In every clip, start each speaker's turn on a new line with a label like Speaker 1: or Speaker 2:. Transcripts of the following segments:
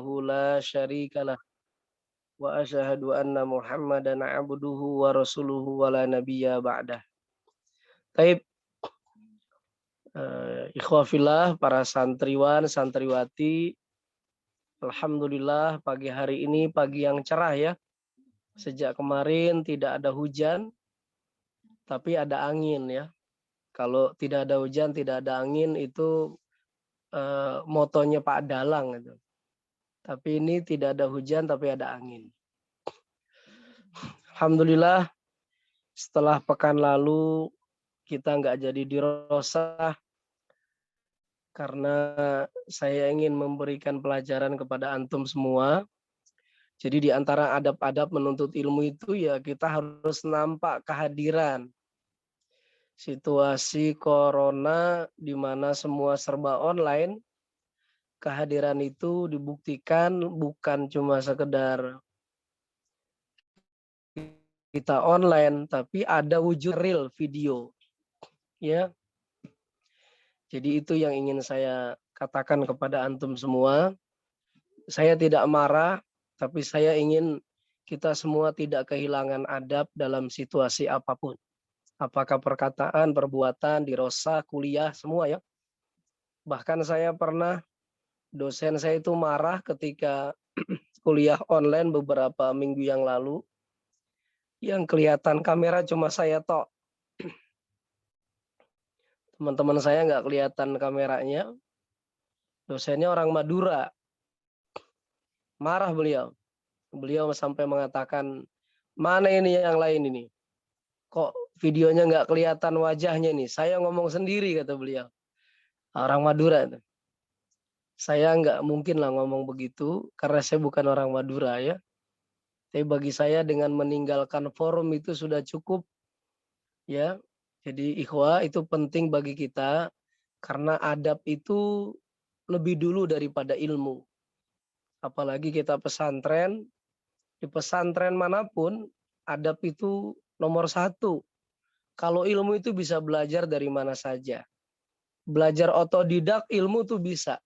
Speaker 1: la syarikalah wa asyhadu anna Muhammadan abduhu wa rasuluhu wa la nabiyya ba'dah. Taib, ikhwah fillah, para santriwan, santriwati, alhamdulillah pagi hari ini pagi yang cerah ya. Sejak kemarin tidak ada hujan, tapi ada angin ya. Kalau tidak ada hujan, tidak ada angin itu motonya Pak Dalang itu. Tapi ini tidak ada hujan, tapi ada angin. Alhamdulillah setelah pekan lalu kita nggak jadi di Rosah karena saya ingin memberikan pelajaran kepada antum semua. Jadi di antara adab-adab menuntut ilmu itu ya kita harus nampak kehadiran. Situasi corona di mana semua serba online, kehadiran itu dibuktikan bukan cuma sekedar kita online, tapi ada wujud real video. Ya. Jadi itu yang ingin saya katakan kepada antum semua. Saya tidak marah, tapi saya ingin kita semua tidak kehilangan adab dalam situasi apapun. Apakah perkataan, perbuatan, di Rosa, kuliah, semua ya. Bahkan saya pernah, dosen saya itu marah ketika kuliah online beberapa minggu yang lalu. Yang kelihatan kamera cuma saya tok. Teman-teman saya nggak kelihatan kameranya. Dosennya orang Madura. Marah beliau. Beliau sampai mengatakan, mana ini yang lain ini? Kok videonya nggak kelihatan wajahnya nih? Saya ngomong sendiri, kata beliau. Orang Madura itu. Saya nggak mungkin lah ngomong begitu, karena saya bukan orang Madura ya. Tapi bagi saya dengan meninggalkan forum itu sudah cukup. Ya, jadi ikhwah itu penting bagi kita, karena adab itu lebih dulu daripada ilmu. Apalagi kita pesantren, di pesantren manapun, adab itu nomor satu. Kalau ilmu itu bisa belajar dari mana saja. Belajar otodidak ilmu tuh bisa.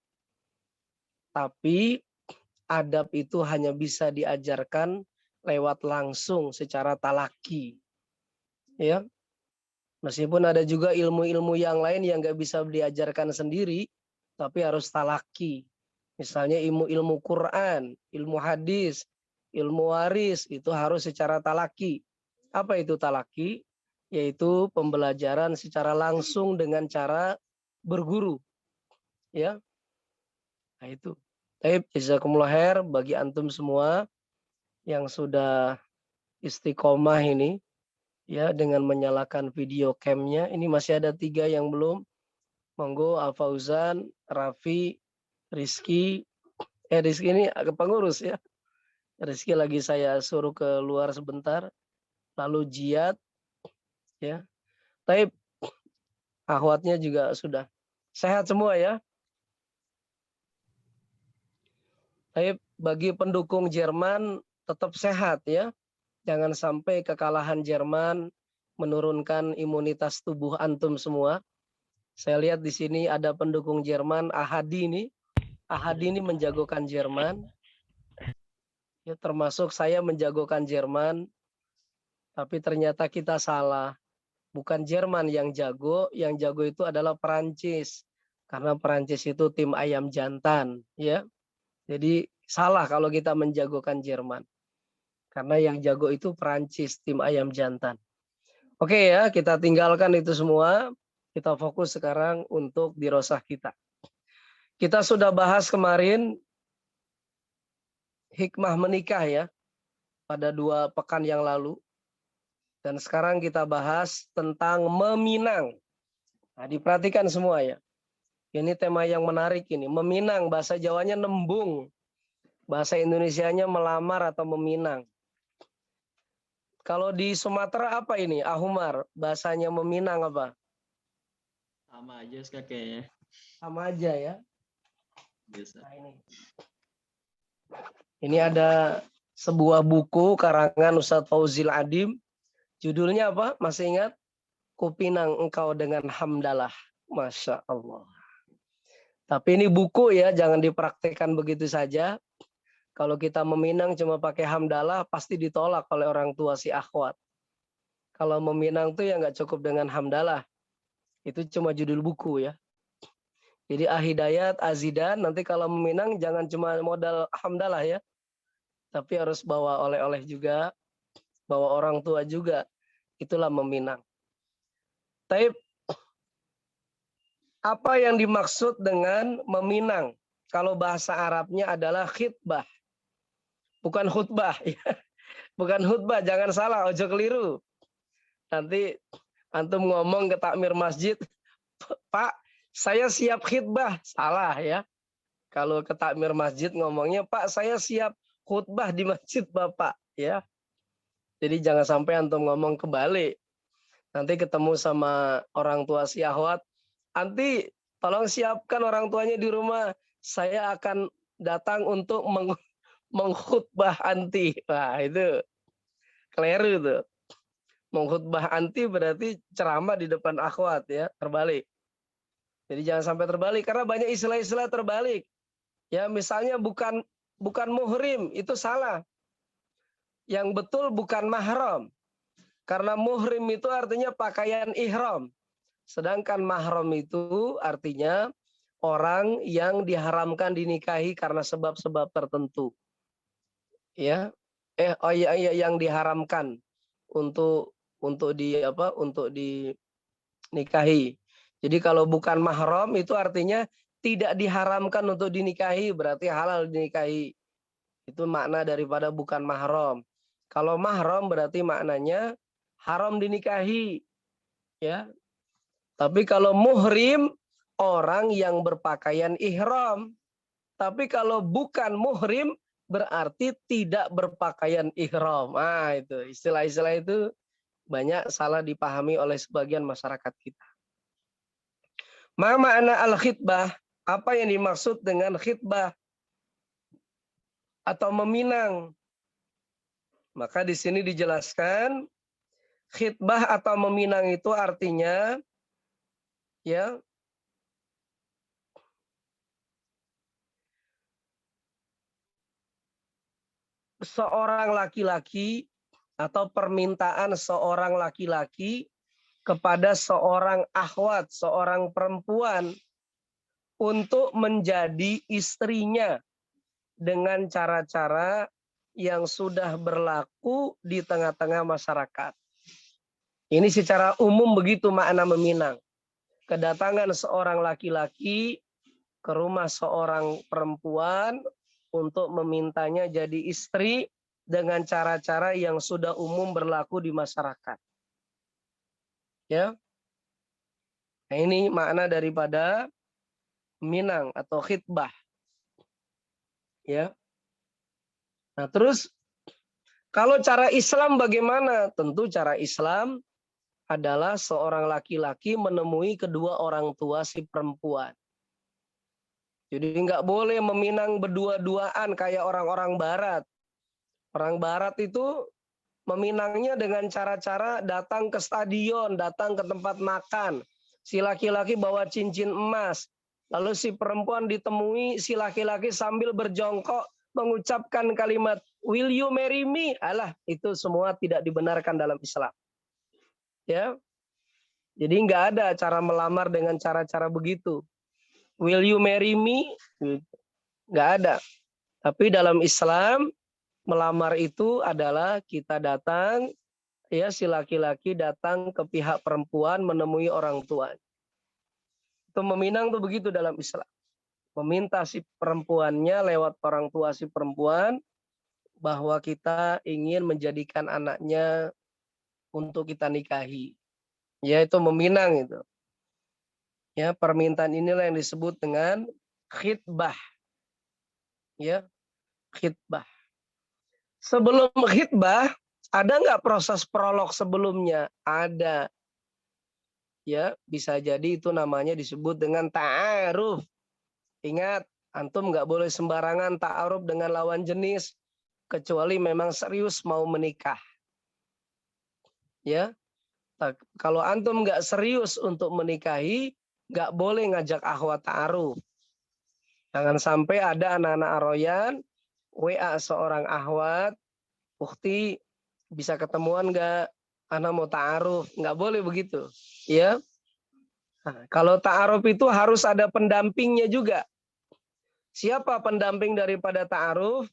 Speaker 1: Tapi adab itu hanya bisa diajarkan lewat langsung secara talaki. Ya. Meskipun ada juga ilmu-ilmu yang lain yang nggak bisa diajarkan sendiri, tapi harus talaki. Misalnya ilmu-ilmu Quran, ilmu hadis, ilmu waris, itu harus secara talaki. Apa itu talaki? Yaitu pembelajaran secara langsung dengan cara berguru. Ya, nah itu. Baik, jazakumullah khair bagi antum semua yang sudah istiqomah ini, ya, dengan menyalakan video camnya. Ini masih ada 3 yang belum. Monggo Al Fauzan, Raffi, Rizky. Rizky ini pengurus ya. Rizky lagi saya suruh keluar sebentar. Lalu Jihad, ya. Taib, akhwatnya juga sudah sehat semua ya. Taib, bagi pendukung Jerman tetap sehat ya. Jangan sampai kekalahan Jerman menurunkan imunitas tubuh antum semua. Saya lihat di sini ada pendukung Jerman, Ahadi ini. Ahadi ini menjagokan Jerman. Ya, termasuk saya menjagokan Jerman. Tapi ternyata kita salah. Bukan Jerman yang jago itu adalah Perancis. Karena Perancis itu tim ayam jantan. Ya. Jadi salah kalau kita menjagokan Jerman. Karena yang jago itu Perancis, tim ayam jantan. Oke ya, kita tinggalkan itu semua. Kita fokus sekarang untuk dirosah kita. Kita sudah bahas kemarin hikmah menikah ya, pada 2 pekan yang lalu. Dan sekarang kita bahas tentang meminang. Nah, diperhatikan semua ya. Ini tema yang menarik ini. Meminang, bahasa Jawanya nembung. Bahasa Indonesianya melamar atau meminang. Kalau di Sumatera apa ini? Ahumar, bahasanya meminang apa?
Speaker 2: Sama aja kayaknya.
Speaker 1: Sama aja ya.
Speaker 2: Biasa.
Speaker 1: Nah, ini ada sebuah buku karangan Ustadz Fauzil Adim. Judulnya apa? Masih ingat? Kupinang engkau dengan hamdalah. Masya Allah. Tapi ini buku ya, jangan dipraktekkan begitu saja. Kalau kita meminang cuma pakai hamdalah, pasti ditolak oleh orang tua si akhwat. Kalau meminang tuh ya nggak cukup dengan hamdalah. Itu cuma judul buku ya. Jadi ahidayat, azidan, nanti kalau meminang jangan cuma modal hamdalah ya. Tapi harus bawa oleh-oleh juga, bawa orang tua juga. Itulah meminang. Tapi apa yang dimaksud dengan meminang? Kalau bahasa Arabnya adalah khitbah. Bukan khutbah. Ya. Bukan khutbah, jangan salah, ojo keliru. Nanti antum ngomong ke takmir masjid, Pak, saya siap khutbah. Salah ya. Kalau ke takmir masjid ngomongnya, Pak, saya siap khutbah di masjid Bapak. Ya. Jadi jangan sampai antum ngomong kebalik. Nanti ketemu sama orang tua si akhwat, nanti tolong siapkan orang tuanya di rumah. Saya akan datang untuk mengkhutbah anti. Wah, itu keliru tuh. Mengkhutbah anti berarti ceramah di depan akhwat ya, terbalik. Jadi jangan sampai terbalik karena banyak istilah-istilah terbalik. Ya, misalnya bukan muhrim, itu salah. Yang betul bukan mahram. Karena muhrim itu artinya pakaian ihram. Sedangkan mahram itu artinya orang yang diharamkan dinikahi karena sebab-sebab tertentu. Ya. Yang diharamkan untuk dinikahi. Jadi kalau bukan mahram itu artinya tidak diharamkan untuk dinikahi, berarti halal dinikahi. Itu makna daripada bukan mahram. Kalau mahram berarti maknanya haram dinikahi. Ya. Tapi kalau muhrim, orang yang berpakaian ihram. Tapi kalau bukan muhrim, berarti tidak berpakaian ihram. Nah, itu istilah-istilah itu banyak salah dipahami oleh sebagian masyarakat kita. Ma makna al-khitbah? Apa yang dimaksud dengan khitbah atau meminang? Maka di sini dijelaskan khitbah atau meminang itu artinya ya seorang laki-laki atau permintaan seorang laki-laki kepada seorang akhwat, seorang perempuan untuk menjadi istrinya dengan cara-cara yang sudah berlaku di tengah-tengah masyarakat. Ini secara umum begitu makna meminang. Kedatangan seorang laki-laki ke rumah seorang perempuan untuk memintanya jadi istri dengan cara-cara yang sudah umum berlaku di masyarakat. Ya. Nah, ini makna daripada minang atau khitbah. Ya. Nah, terus kalau cara Islam bagaimana? Tentu cara Islam adalah seorang laki-laki menemui kedua orang tua si perempuan. Jadi nggak boleh meminang berdua-duaan kayak orang-orang barat. Orang barat itu meminangnya dengan cara-cara datang ke stadion, datang ke tempat makan. Si laki-laki bawa cincin emas. Lalu si perempuan ditemui si laki-laki sambil berjongkok mengucapkan kalimat, "Will you marry me?" Alah, itu semua tidak dibenarkan dalam Islam. Ya. Jadi nggak ada cara melamar dengan cara-cara begitu. Will you marry me? Nggak ada. Tapi dalam Islam melamar itu adalah kita datang, ya si laki-laki datang ke pihak perempuan menemui orang tua. Itu meminang tuh begitu dalam Islam. Meminta si perempuannya lewat orang tua si perempuan bahwa kita ingin menjadikan anaknya untuk kita nikahi. Ya itu meminang itu. Ya permintaan inilah yang disebut dengan khitbah. Ya khitbah. Sebelum khitbah, ada nggak proses prolog sebelumnya? Ada. Ya, bisa jadi itu namanya disebut dengan ta'aruf. Ingat, antum nggak boleh sembarangan ta'aruf dengan lawan jenis, kecuali memang serius mau menikah. Ya, kalau antum nggak serius untuk menikahi, nggak boleh ngajak akhwat ta'aruf. Jangan sampai ada anak-anak aroyan, WA seorang akhwat, "Ukhti, bisa ketemuan nggak? Ana mau ta'aruf." Nggak boleh begitu. Ya. Nah, kalau ta'aruf itu harus ada pendampingnya juga. Siapa pendamping daripada ta'aruf?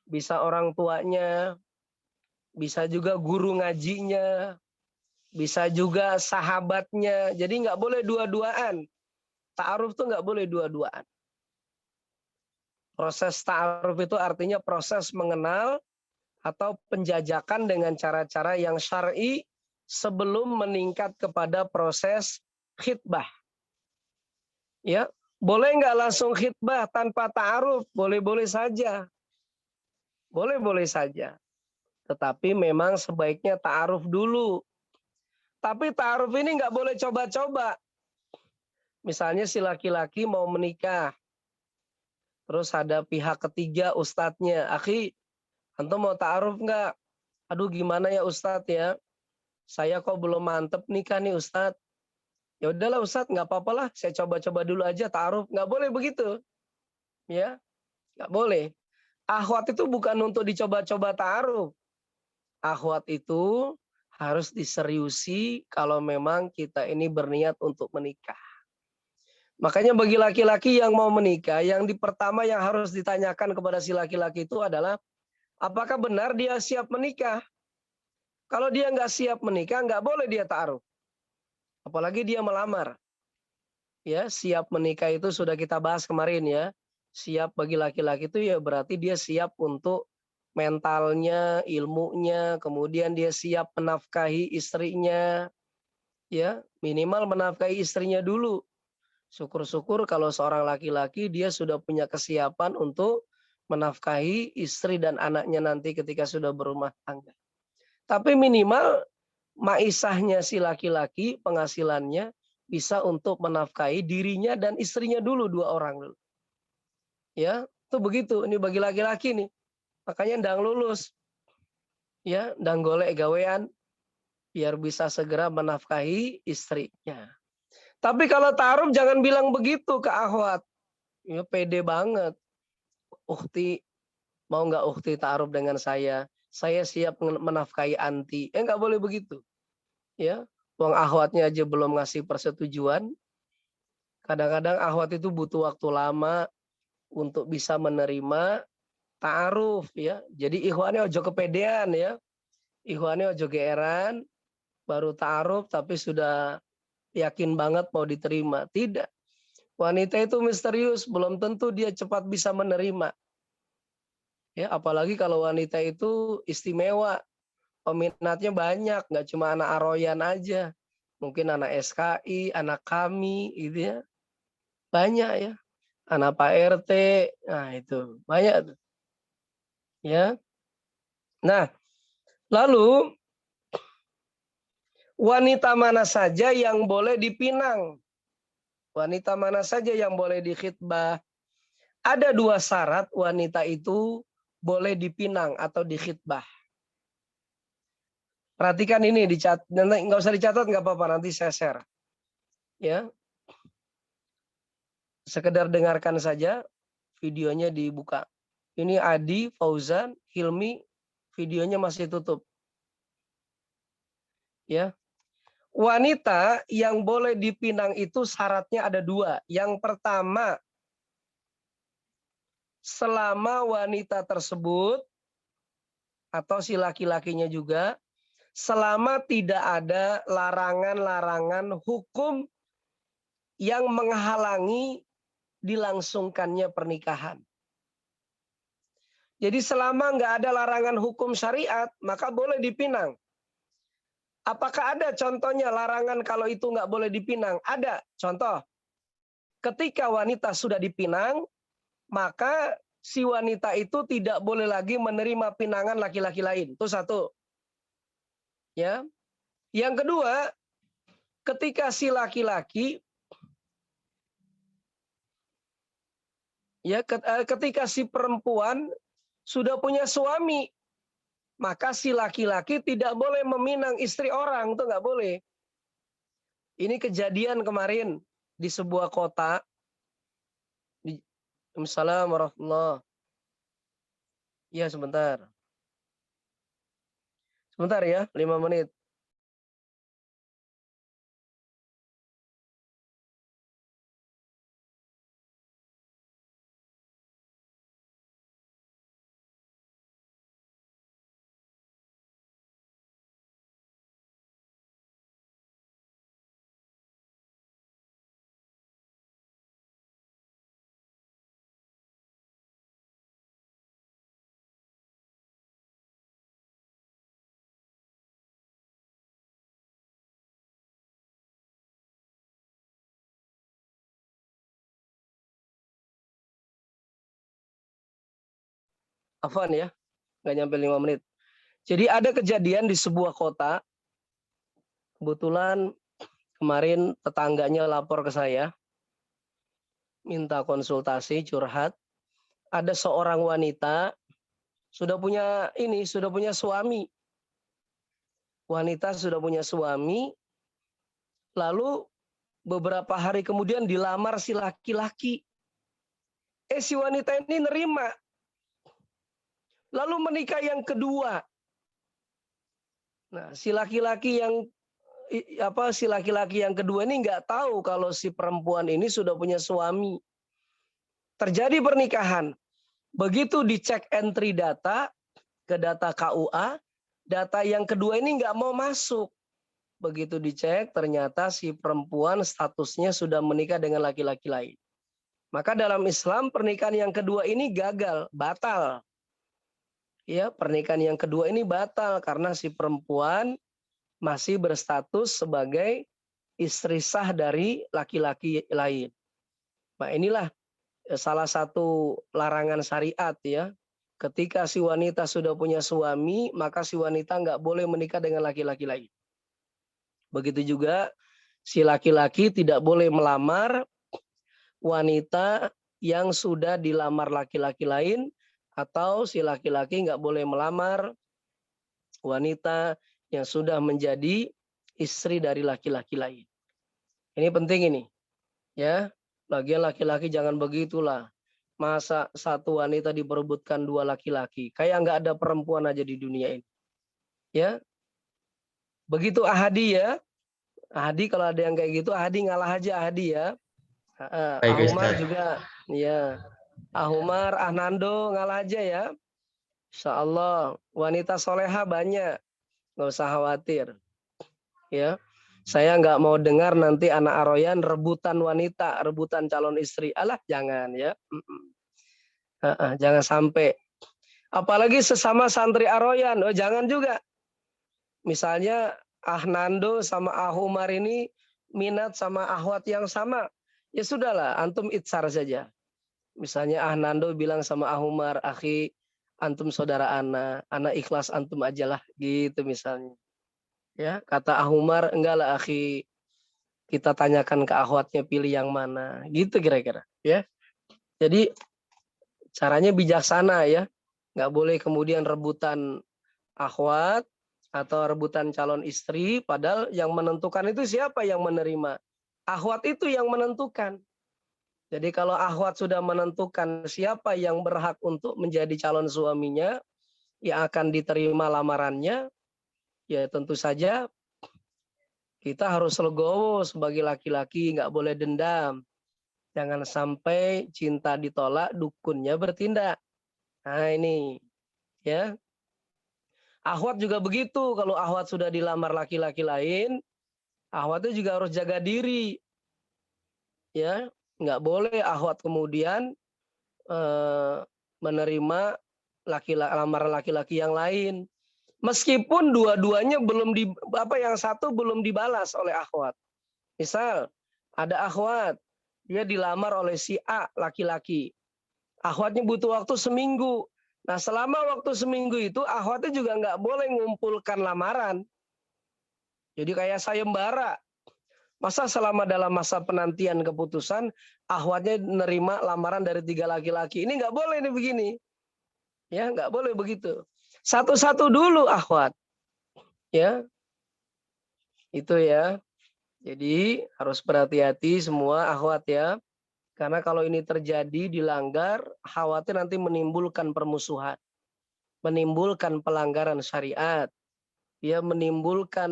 Speaker 1: Bisa orang tuanya, bisa juga guru ngajinya, bisa juga sahabatnya. Jadi nggak boleh dua-duaan. Ta'aruf tuh nggak boleh dua-duaan. Proses ta'aruf itu artinya proses mengenal atau penjajakan dengan cara-cara yang syar'i sebelum meningkat kepada proses khitbah. Ya, boleh nggak langsung khitbah tanpa ta'aruf? Boleh-boleh saja. Boleh-boleh saja. Tetapi memang sebaiknya ta'aruf dulu. Tapi ta'aruf ini nggak boleh coba-coba. Misalnya si laki-laki mau menikah. Terus ada pihak ketiga ustadznya. "Akhi, antum mau ta'aruf nggak?" "Aduh gimana ya ustadz ya. Saya kok belum mantep nikah nih ustadz." "Ya udahlah ustadz, nggak apa-apa lah. Saya coba-coba dulu aja ta'aruf." Nggak boleh begitu. Ya, nggak boleh. Akhwat itu bukan untuk dicoba-coba ta'aruf. Akhwat itu harus diseriusi kalau memang kita ini berniat untuk menikah. Makanya bagi laki-laki yang mau menikah, yang pertama yang harus ditanyakan kepada si laki-laki itu adalah, apakah benar dia siap menikah? Kalau dia nggak siap menikah, nggak boleh dia ta'aruf. Apalagi dia melamar. Ya, siap menikah itu sudah kita bahas kemarin ya. Siap bagi laki-laki itu ya berarti dia siap untuk mentalnya, ilmunya, kemudian dia siap menafkahi istrinya, ya minimal menafkahi istrinya dulu. Syukur-syukur kalau seorang laki-laki dia sudah punya kesiapan untuk menafkahi istri dan anaknya nanti ketika sudah berumah tangga. Tapi minimal maisahnya si laki-laki, penghasilannya bisa untuk menafkahi dirinya dan istrinya dulu, dua orang dulu. Ya, itu begitu. Ini bagi laki-laki nih. Makanya ndang lulus. Ya, ndang golek gawean biar bisa segera menafkahi istrinya. Tapi kalau ta'aruf jangan bilang begitu ke akhwat. Ya, pede banget. "Ukhti, mau nggak ukhti ta'aruf dengan saya? Saya siap menafkahi anti." Nggak boleh begitu. Ya, uang akhwatnya aja belum ngasih persetujuan. Kadang-kadang akhwat itu butuh waktu lama untuk bisa menerima ta'aruf ya. Jadi ikhwannya ojo kepedean ya. Ikhwannya ojo geeran, baru ta'aruf tapi sudah yakin banget mau diterima. Tidak. Wanita itu misterius, belum tentu dia cepat bisa menerima. Ya, apalagi kalau wanita itu istimewa, peminatnya banyak, nggak cuma anak Aroyan aja. Mungkin anak SKI, anak kami gitu ya. Banyak ya. Anak Pak RT, nah itu banyak tuh. Ya. Nah, lalu wanita mana saja yang boleh dipinang? Wanita mana saja yang boleh dikhitbah? Ada dua syarat wanita itu boleh dipinang atau dikhitbah. Perhatikan ini, nanti nggak usah dicatat nggak apa-apa, nanti saya share. Ya, sekedar dengarkan saja, videonya dibuka. Ini Adi, Fauzan, Hilmi, videonya masih tutup. Ya, wanita yang boleh dipinang itu syaratnya ada dua. Yang pertama, selama wanita tersebut atau si laki-lakinya juga, selama tidak ada larangan-larangan hukum yang menghalangi dilangsungkannya pernikahan. Jadi selama nggak ada larangan hukum syariat, maka boleh dipinang. Apakah ada contohnya larangan kalau itu nggak boleh dipinang? Ada. Contoh, ketika wanita sudah dipinang, maka si wanita itu tidak boleh lagi menerima pinangan laki-laki lain. Itu satu. Ya. Yang kedua, ketika si laki-laki ketika si perempuan sudah punya suami, maka si laki-laki tidak boleh meminang istri orang, itu nggak boleh. Ini kejadian kemarin di sebuah kota. Assalamualaikum warahmatullahi. Ya, sebentar. Sebentar ya, 5 menit. Afwan ya, nggak nyampe 5 menit. Jadi ada kejadian di sebuah kota, kebetulan kemarin tetangganya lapor ke saya, minta konsultasi, curhat. Ada seorang wanita sudah punya suami. Wanita sudah punya suami, lalu beberapa hari kemudian dilamar si laki-laki. Si wanita ini nerima. Lalu menikah yang kedua. Nah, si laki-laki yang kedua ini nggak tahu kalau si perempuan ini sudah punya suami. Terjadi pernikahan. Begitu dicek entry data ke data KUA, data yang kedua ini nggak mau masuk. Begitu dicek, ternyata si perempuan statusnya sudah menikah dengan laki-laki lain. Maka dalam Islam pernikahan yang kedua ini gagal, batal. Ya, pernikahan yang kedua ini batal karena si perempuan masih berstatus sebagai istri sah dari laki-laki lain. Nah, inilah salah satu larangan syariat ya. Ketika si wanita sudah punya suami, maka si wanita nggak boleh menikah dengan laki-laki lain. Begitu juga si laki-laki tidak boleh melamar wanita yang sudah dilamar laki-laki lain, atau si laki-laki nggak boleh melamar wanita yang sudah menjadi istri dari laki-laki lain. Ini penting ini, ya. Lagian laki-laki jangan begitulah. Masa satu wanita diperebutkan 2 laki-laki? Kayak nggak ada perempuan aja di dunia ini. Ya, begitu Ahadi ya. Ahadi kalau ada yang kayak gitu, Ahadi ngalah aja Ahadi ya.
Speaker 3: Baik
Speaker 1: Ahumar
Speaker 3: Ustaz.
Speaker 1: juga, ya. Ahumar, Ahnando ngalah aja ya. Insya Allah wanita soleha banyak, nggak usah khawatir. Ya, saya nggak mau dengar nanti anak Aroyan rebutan wanita, rebutan calon istri. Alah, jangan ya. Jangan sampai. Apalagi sesama santri Aroyan, oh jangan juga. Misalnya Ahnando sama Ahumar ini minat sama ahwat yang sama. Ya sudahlah, antum itsar saja. Misalnya Ahnando bilang sama Ahumar, akhi, antum saudara ana ikhlas antum ajalah, gitu misalnya. Ya, kata Ahumar, enggak lah akhi, kita tanyakan ke ahwatnya pilih yang mana, gitu kira-kira. Ya, jadi caranya bijaksana ya, nggak boleh kemudian rebutan ahwat atau rebutan calon istri, padahal yang menentukan itu siapa yang menerima? Ahwat itu yang menentukan. Jadi kalau ahwat sudah menentukan siapa yang berhak untuk menjadi calon suaminya, yang akan diterima lamarannya, ya tentu saja kita harus legowo sebagai laki-laki, nggak boleh dendam. Jangan sampai cinta ditolak, dukunnya bertindak. Nah ini, ya. Ahwat juga begitu, kalau ahwat sudah dilamar laki-laki lain, ahwatnya juga harus jaga diri. Ya, nggak boleh ahwat kemudian menerima lamaran laki-laki yang lain, meskipun dua-duanya yang satu belum dibalas oleh akhwat. Misal ada akhwat, dia dilamar oleh si A laki-laki, akhwatnya butuh waktu seminggu. Nah selama waktu seminggu itu akhwatnya juga nggak boleh ngumpulkan lamaran. Jadi kayak sayembara. Masa selama dalam masa penantian keputusan, akhwatnya nerima lamaran dari 3 laki-laki. Ini nggak boleh nih begini. Ya, nggak boleh begitu. Satu-satu dulu akhwat. Ya, itu ya. Jadi harus berhati-hati semua akhwat ya. Karena kalau ini terjadi, dilanggar, khawatir nanti menimbulkan permusuhan. menimbulkan pelanggaran syariat, ya menimbulkan,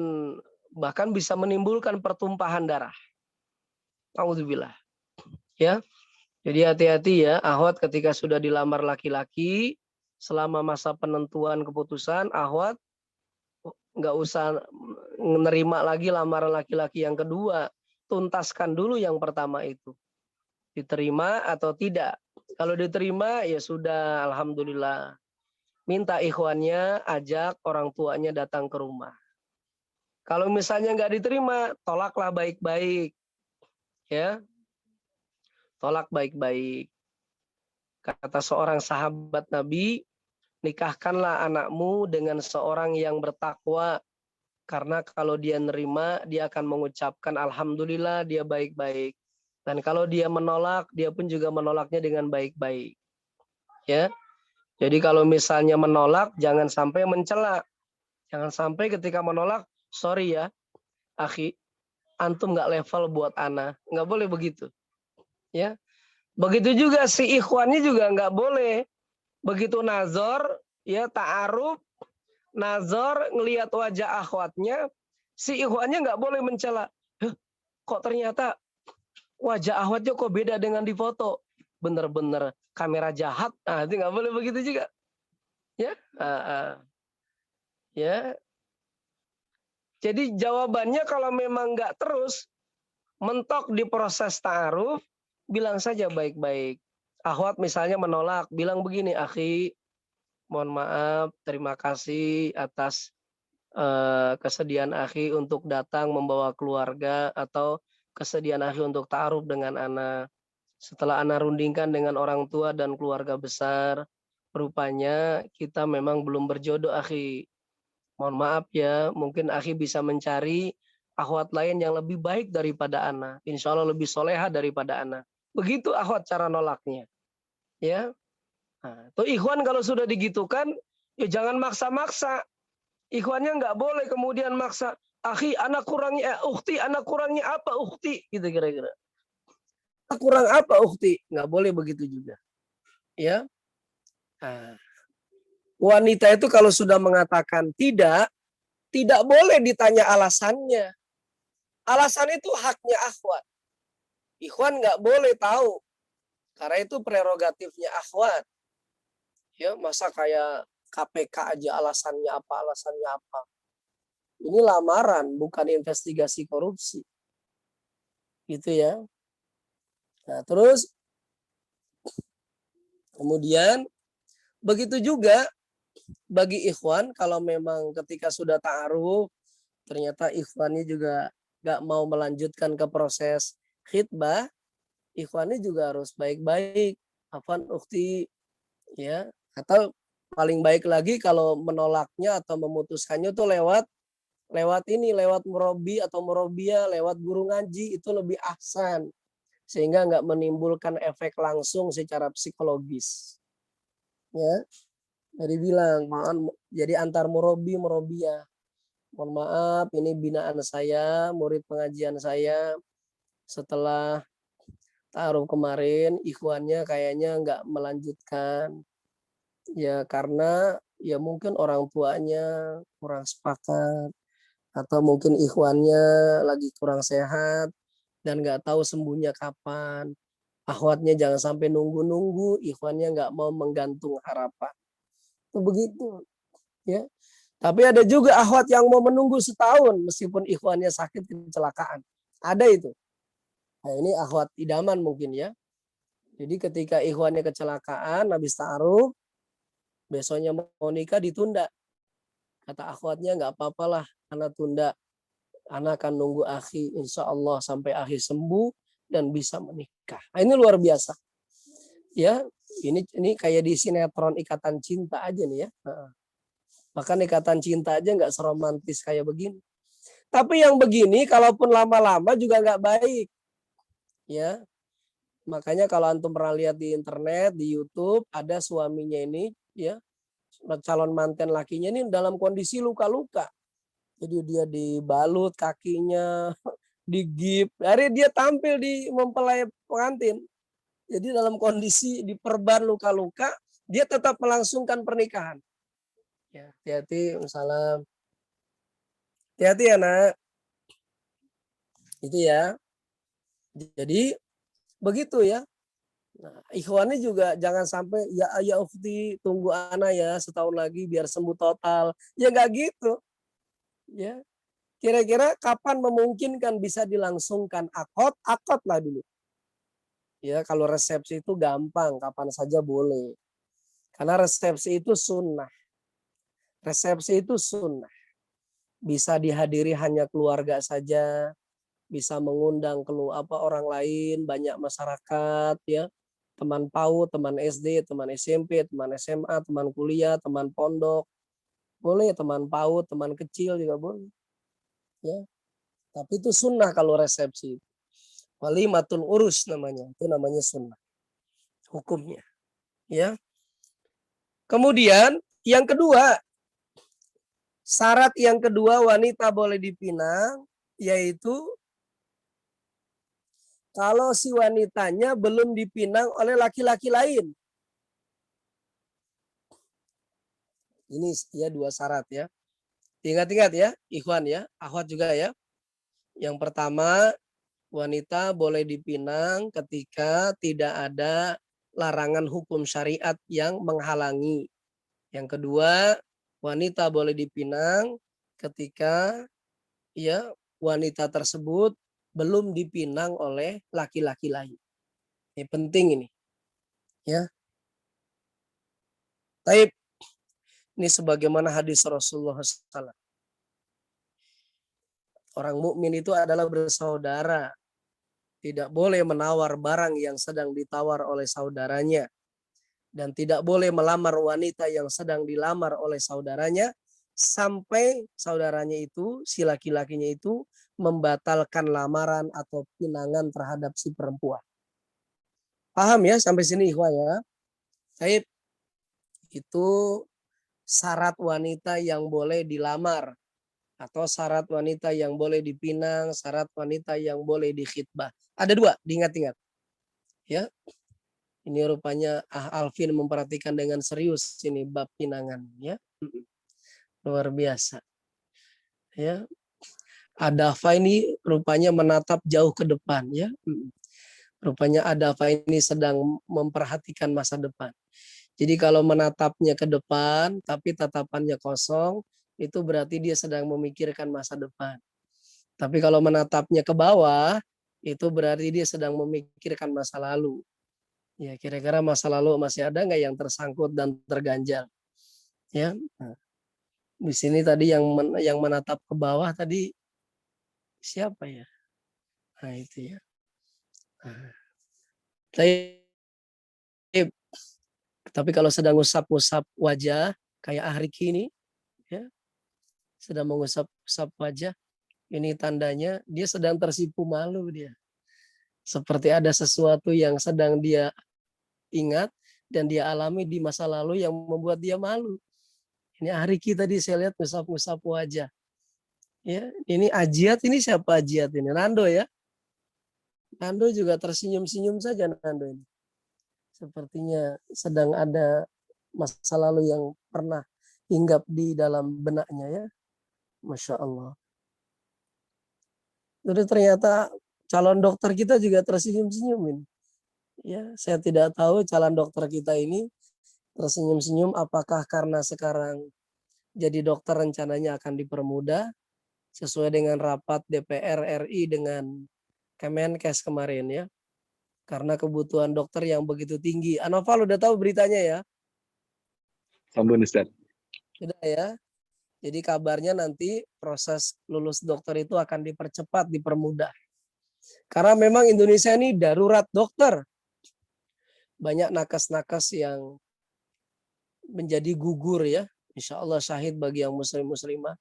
Speaker 1: bahkan bisa menimbulkan pertumpahan darah. Auzubillah. Ya. Jadi hati-hati ya, akhwat ketika sudah dilamar laki-laki, selama masa penentuan keputusan, akhwat nggak usah menerima lagi lamaran laki-laki yang kedua. Tuntaskan dulu yang pertama itu. Diterima atau tidak. Kalau diterima ya sudah, alhamdulillah. Minta ikhwannya, ajak orang tuanya datang ke rumah. Kalau misalnya nggak diterima, tolaklah baik-baik. Ya, tolak baik-baik. Kata seorang sahabat Nabi, nikahkanlah anakmu dengan seorang yang bertakwa. Karena kalau dia nerima, dia akan mengucapkan alhamdulillah, dia baik-baik. Dan kalau dia menolak, dia pun juga menolaknya dengan baik-baik. Ya. Jadi kalau misalnya menolak, jangan sampai mencela. Jangan sampai ketika menolak, sorry ya, akhi, antum nggak level buat ana. Nggak boleh begitu. Ya. Begitu juga si ikhwannya juga nggak boleh. Begitu nazar, ya ta'aruf, nazar ngelihat wajah akhwatnya, si ikhwannya nggak boleh mencela. Kok ternyata wajah akhwatnya kok beda dengan di foto? Bener-bener kamera jahat. Nah, itu nggak boleh begitu juga. Ya, ya. Jadi jawabannya kalau memang nggak terus mentok di proses ta'aruf, bilang saja baik-baik. Akhwat misalnya menolak, bilang begini, akhi, mohon maaf, terima kasih atas kesediaan akhi untuk datang membawa keluarga, atau kesediaan akhi untuk ta'aruf dengan ana. Setelah ana rundingkan dengan orang tua dan keluarga besar, rupanya kita memang belum berjodoh akhi. Mohon maaf ya, mungkin akhi bisa mencari akhwat lain yang lebih baik daripada ana. Insya Allah lebih soleha daripada ana. Begitu akhwat cara nolaknya. Ya, nah, tuh ikhwan kalau sudah digitukan, ya jangan maksa-maksa. Ikhwannya nggak boleh kemudian maksa. Akhi, anak kurangnya, ukhti, anak kurangnya apa ukhti? Gitu kira-kira. Kurang apa ukhti? Nggak boleh begitu juga. Ya. Nah, wanita itu kalau sudah mengatakan tidak boleh ditanya alasannya. Alasan itu haknya akhwat. Ikhwan nggak boleh tahu. Karena itu prerogatifnya akhwat. Ya, masa kayak KPK aja alasannya apa. Ini lamaran, bukan investigasi korupsi. Gitu ya. Nah, terus kemudian begitu juga bagi ikhwan, kalau memang ketika sudah ta'aruf, ternyata ikhwannya juga nggak mau melanjutkan ke proses khitbah, ikhwannya juga harus baik-baik. Afwan ukhti, ya. Atau paling baik lagi kalau menolaknya atau memutuskannya tuh lewat murabi atau murabia, lewat guru ngaji, itu lebih ahsan. Sehingga nggak menimbulkan efek langsung secara psikologis. Ya. Jadi bilang, jadi antar murabi murabia. Mohon maaf, ini binaan saya, murid pengajian saya. Setelah taruh kemarin, ikhwannya kayaknya nggak melanjutkan. Ya karena ya mungkin orang tuanya kurang sepakat. Atau mungkin ikhwannya lagi kurang sehat dan nggak tahu sembuhnya kapan. Akhwatnya jangan sampai nunggu-nunggu, ikhwannya nggak mau menggantung harapan. Itu begitu. Ya. Tapi ada juga akhwat yang mau menunggu setahun meskipun ikhwannya sakit kecelakaan. Ada itu. Nah ini akhwat idaman mungkin ya. Jadi ketika ikhwannya kecelakaan habis ta'aruf, besoknya mau nikah ditunda. Kata akhwatnya nggak apa-apalah, anak tunda. Anak akan nunggu akhi insya Allah sampai akhi sembuh dan bisa menikah. Nah, ini luar biasa. Ya, ini kayak di sinetron Ikatan Cinta aja nih ya. Bahkan Ikatan Cinta aja nggak seromantis kayak begini. Tapi yang begini, kalaupun lama-lama juga nggak baik. Ya, makanya kalau antum pernah lihat di internet, di YouTube, ada suaminya ini, ya, calon manten lakinya ini dalam kondisi luka-luka. Jadi dia dibalut kakinya, digip. Akhirnya dia tampil di mempelai pengantin. Jadi dalam kondisi diperban luka-luka, dia tetap melangsungkan pernikahan. Ya, hati-hati. Salam. Hati-hati ya, Nak. Itu ya. Jadi begitu ya. Nah, ikhwannya juga jangan sampai ya ukhti tunggu ana ya setahun lagi biar sembuh total. Ya nggak gitu. Ya, kira-kira kapan memungkinkan bisa dilangsungkan akad? Akad lah dulu. Ya, kalau resepsi itu gampang, kapan saja boleh. Karena resepsi itu sunnah. Resepsi itu sunnah. Bisa dihadiri hanya keluarga saja, bisa mengundang orang lain, banyak masyarakat ya. Teman PAUD, teman SD, teman SMP, teman SMA, teman kuliah, teman pondok. Boleh teman PAUD, teman kecil juga boleh. Ya. Tapi itu sunnah kalau resepsi. Walimatul urus namanya. Itu namanya sunnah. Hukumnya. Ya. Kemudian yang kedua, syarat yang kedua wanita boleh dipinang, yaitu kalau si wanitanya belum dipinang oleh laki-laki lain. Ini ya dua syarat ya. Ingat-ingat ya, ikhwan ya, akhwat juga ya. Yang pertama, wanita boleh dipinang ketika tidak ada larangan hukum syariat yang menghalangi. Yang kedua, wanita boleh dipinang ketika ya wanita tersebut belum dipinang oleh laki-laki lain. Ini penting ini. Ya. Taib. Ini sebagaimana hadis Rasulullah SAW. Orang mukmin itu adalah bersaudara. Tidak boleh menawar barang yang sedang ditawar oleh saudaranya. Dan tidak boleh melamar wanita yang sedang dilamar oleh saudaranya. Sampai saudaranya itu, si laki-lakinya itu, membatalkan lamaran atau pinangan terhadap si perempuan. Paham ya sampai sini ikhwah ya? Taib. Itu syarat wanita yang boleh dilamar. Atau syarat wanita yang boleh dipinang, syarat wanita yang boleh dikhitbah. Ada dua, diingat-ingat. Ya, ini rupanya Alvin memperhatikan dengan serius ini bab pinangan. Ya, luar biasa. Ya, Adafa ini rupanya menatap jauh ke depan. Ya, rupanya Adafa ini sedang memperhatikan masa depan. Jadi kalau menatapnya ke depan, tapi tatapannya kosong, itu berarti dia sedang memikirkan masa depan. Tapi kalau menatapnya ke bawah, itu berarti dia sedang memikirkan masa lalu. Ya, kira-kira masa lalu masih ada nggak yang tersangkut dan terganjal? Ya, nah, di sini tadi yang menatap ke bawah tadi siapa ya? Nah itu ya. Nah, tapi kalau sedang ngusap-ngusap wajah kayak Ahri kini, ya, sedang mengusap-usap wajah, ini tandanya dia sedang tersipu malu dia. Seperti ada sesuatu yang sedang dia ingat dan dia alami di masa lalu yang membuat dia malu. Ini hari kita tadi saya lihat ngusap-ngusap wajah. Ya, ini Ajiat, ini siapa Ajiat ini? Nando ya. Nando juga tersenyum-senyum saja Nando ini. Sepertinya sedang ada masa lalu yang pernah hinggap di dalam benaknya ya. Masya Allah. Jadi ternyata calon dokter kita juga tersenyum-senyum ini. Ya, saya tidak tahu calon dokter kita ini tersenyum-senyum apakah karena sekarang jadi dokter rencananya akan dipermudah sesuai dengan rapat DPR RI dengan Kemenkes kemarin ya. Karena kebutuhan dokter yang begitu tinggi. Anoval udah tahu beritanya ya?
Speaker 3: Sambun Ustaz.
Speaker 1: Sudah ya. Jadi kabarnya nanti proses lulus dokter itu akan dipercepat, dipermudah. Karena memang Indonesia ini darurat dokter. Banyak nakes-nakes yang menjadi gugur ya. Insya Allah syahid bagi yang muslim-muslimah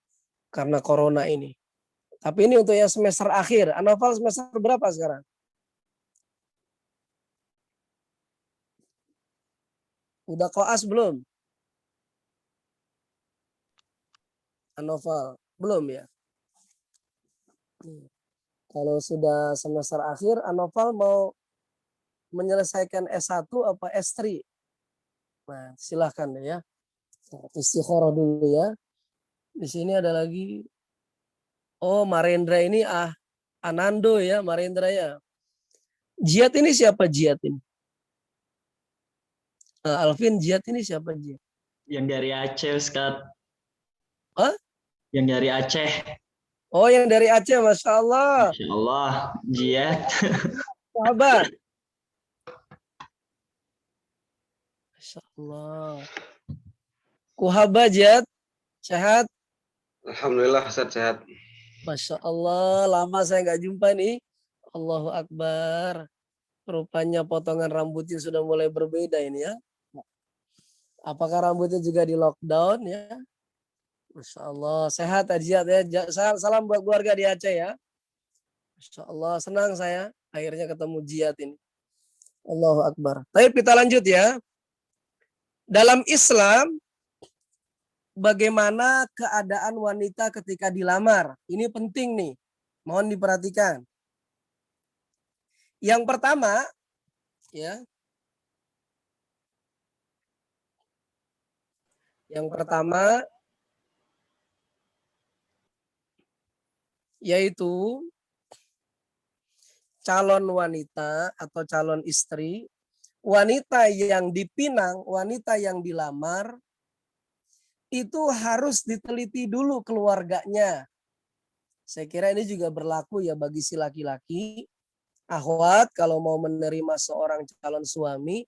Speaker 1: karena corona ini. Tapi ini untuk yang semester akhir. Anoval semester berapa sekarang? Udah koas belum? Anoval belum ya? Kalau sudah semester akhir, Anoval mau menyelesaikan S1 apa S3? Nah, silahkan ya. Istikharah dulu ya. Di sini ada lagi. Oh, Marendra ini Anando ya, Marendra ya. Jihad ini siapa Jihad ini? Alvin, Jihad ini siapa Jihad?
Speaker 2: Yang dari Aceh, Ustaz.
Speaker 1: Hah?
Speaker 2: Yang dari Aceh.
Speaker 1: Oh, yang dari Aceh, Masya Allah.
Speaker 2: Masya Allah, Jihad.
Speaker 1: Sahabat. Masya Allah. Kuhaba Jihad, sehat?
Speaker 4: Alhamdulillah Ustaz sehat.
Speaker 1: Masya Allah, lama saya nggak jumpa nih. Allahu Akbar. Rupanya potongan rambutnya sudah mulai berbeda ini ya. Apakah rambutnya juga di lockdown ya? Masya Allah, sehat Jihad ya. Salam buat keluarga di Aceh ya. Masya Allah, senang saya akhirnya ketemu Jihad ini. Allahu Akbar. Baik, kita lanjut ya. Dalam Islam, bagaimana keadaan wanita ketika dilamar? Ini penting nih. Mohon diperhatikan. Yang pertama, ya. Yang pertama yaitu calon wanita atau calon istri, wanita yang dipinang, wanita yang dilamar, itu harus diteliti dulu keluarganya. Saya kira ini juga berlaku ya bagi si laki-laki. Akhwat kalau mau menerima seorang calon suami,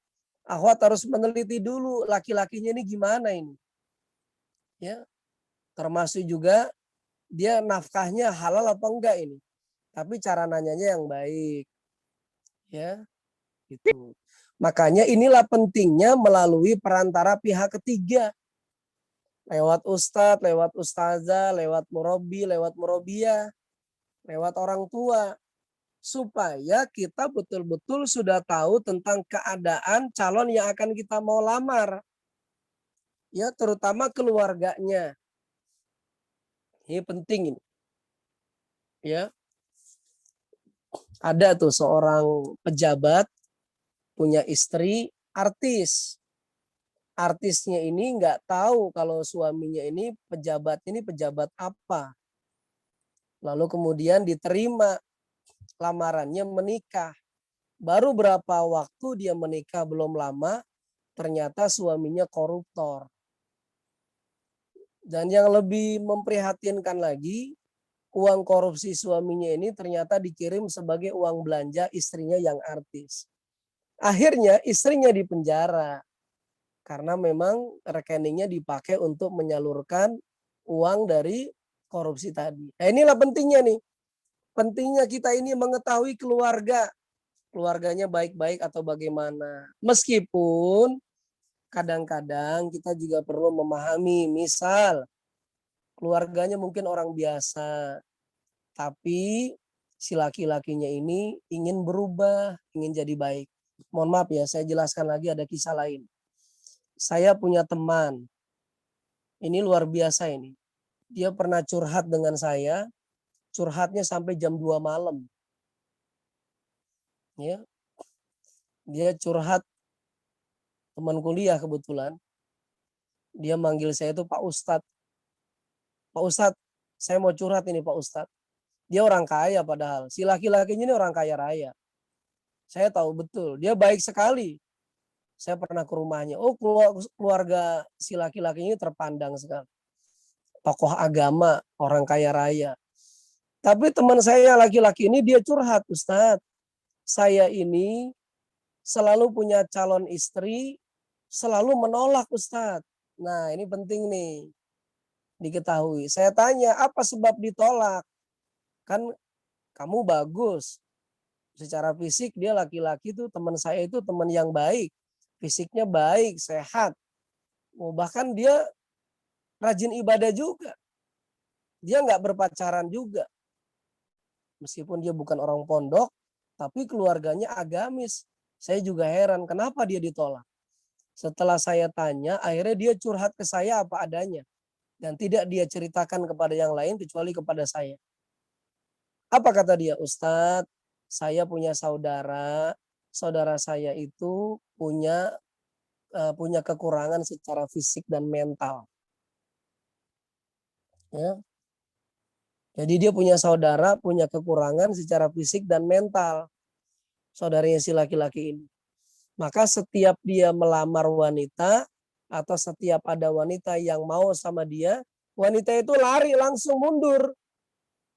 Speaker 1: akhwat harus meneliti dulu laki-lakinya ini gimana ini. Ya, termasuk juga dia nafkahnya halal apa enggak ini. Tapi cara nanyanya yang baik. Ya, gitu. Makanya inilah pentingnya melalui perantara pihak ketiga. Lewat ustadz, lewat ustazah, lewat murabi, lewat murabiyah, lewat orang tua. Supaya kita betul-betul sudah tahu tentang keadaan calon yang akan kita mau lamar. Ya, terutama keluarganya. Ini penting ini. Ya. Ada tuh seorang pejabat punya istri artis. Artisnya ini nggak tahu kalau suaminya ini pejabat apa. Lalu kemudian diterima lamarannya menikah. Baru berapa waktu dia menikah belum lama, ternyata suaminya koruptor. Dan yang lebih memprihatinkan lagi, uang korupsi suaminya ini ternyata dikirim sebagai uang belanja istrinya yang artis. Akhirnya istrinya dipenjara karena memang rekeningnya dipakai untuk menyalurkan uang dari korupsi tadi. Nah, inilah pentingnya nih. Pentingnya kita ini mengetahui keluarganya baik-baik atau bagaimana. Meskipun kadang-kadang kita juga perlu memahami, misal keluarganya mungkin orang biasa, tapi si laki-lakinya ini ingin berubah, ingin jadi baik. Mohon maaf ya, saya jelaskan lagi ada kisah lain. Saya punya teman, ini luar biasa ini. Dia pernah curhat dengan saya, curhatnya sampai jam 2 malam. Ya, dia curhat teman kuliah kebetulan. Dia manggil saya itu Pak Ustadz. Pak Ustadz, saya mau curhat ini Pak Ustadz. Dia orang kaya padahal. Si laki-lakinya ini orang kaya raya. Saya tahu betul, dia baik sekali. Saya pernah ke rumahnya. Oh, keluarga si laki-laki ini terpandang sekali. Tokoh agama, orang kaya raya. Tapi teman saya laki-laki ini dia curhat, Ustadz. Saya ini selalu punya calon istri, selalu menolak Ustadz. Nah, ini penting nih diketahui. Saya tanya, apa sebab ditolak? Kan kamu bagus. Secara fisik dia laki-laki tuh teman saya itu teman yang baik. Fisiknya baik, sehat. Bahkan dia rajin ibadah juga. Dia nggak berpacaran juga. Meskipun dia bukan orang pondok, tapi keluarganya agamis. Saya juga heran kenapa dia ditolak. Setelah saya tanya, akhirnya dia curhat ke saya apa adanya. Dan tidak dia ceritakan kepada yang lain kecuali kepada saya. Apa kata dia? Ustadz, saya punya saudara. Saudara saya itu punya punya kekurangan secara fisik dan mental. Ya. Jadi dia punya saudara, punya kekurangan secara fisik dan mental. Saudaranya si laki-laki ini. Maka setiap dia melamar wanita atau setiap ada wanita yang mau sama dia, wanita itu lari langsung mundur.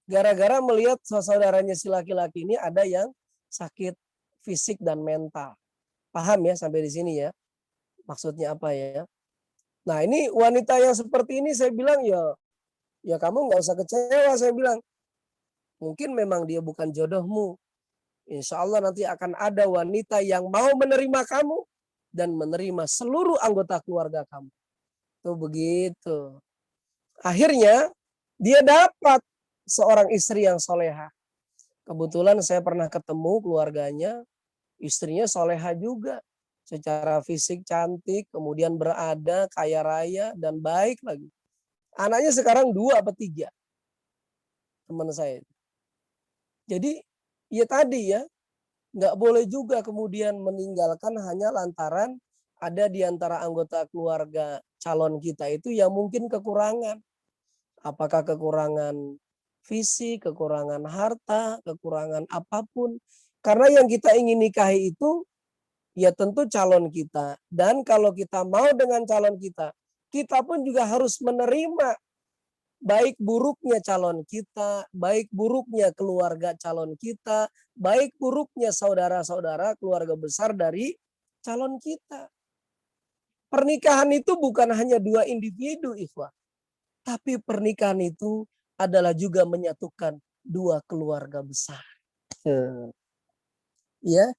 Speaker 1: Gara-gara melihat saudaranya si laki-laki ini ada yang sakit fisik dan mental. Paham ya sampai di sini ya? Maksudnya apa ya? Nah ini wanita yang seperti ini saya bilang ya kamu nggak usah kecewa saya bilang. Mungkin memang dia bukan jodohmu. Insya Allah nanti akan ada wanita yang mau menerima kamu dan menerima seluruh anggota keluarga kamu. Tuh begitu. Akhirnya dia dapat seorang istri yang soleha. Kebetulan saya pernah ketemu keluarganya, istrinya soleha juga. Secara fisik cantik, kemudian berada, kaya raya, dan baik lagi. Anaknya sekarang 2 atau 3. Teman saya. Jadi ya tadi ya, nggak boleh juga kemudian meninggalkan hanya lantaran ada di antara anggota keluarga calon kita itu yang mungkin kekurangan. Apakah kekurangan fisik, kekurangan harta, kekurangan apapun. Karena yang kita ingin nikahi itu ya tentu calon kita. Dan kalau kita mau dengan calon kita, kita pun juga harus menerima baik buruknya calon kita, baik buruknya keluarga calon kita, baik buruknya saudara-saudara keluarga besar dari calon kita. Pernikahan itu bukan hanya 2 individu, ikhwah. Tapi pernikahan itu adalah juga menyatukan 2 keluarga besar. Ya,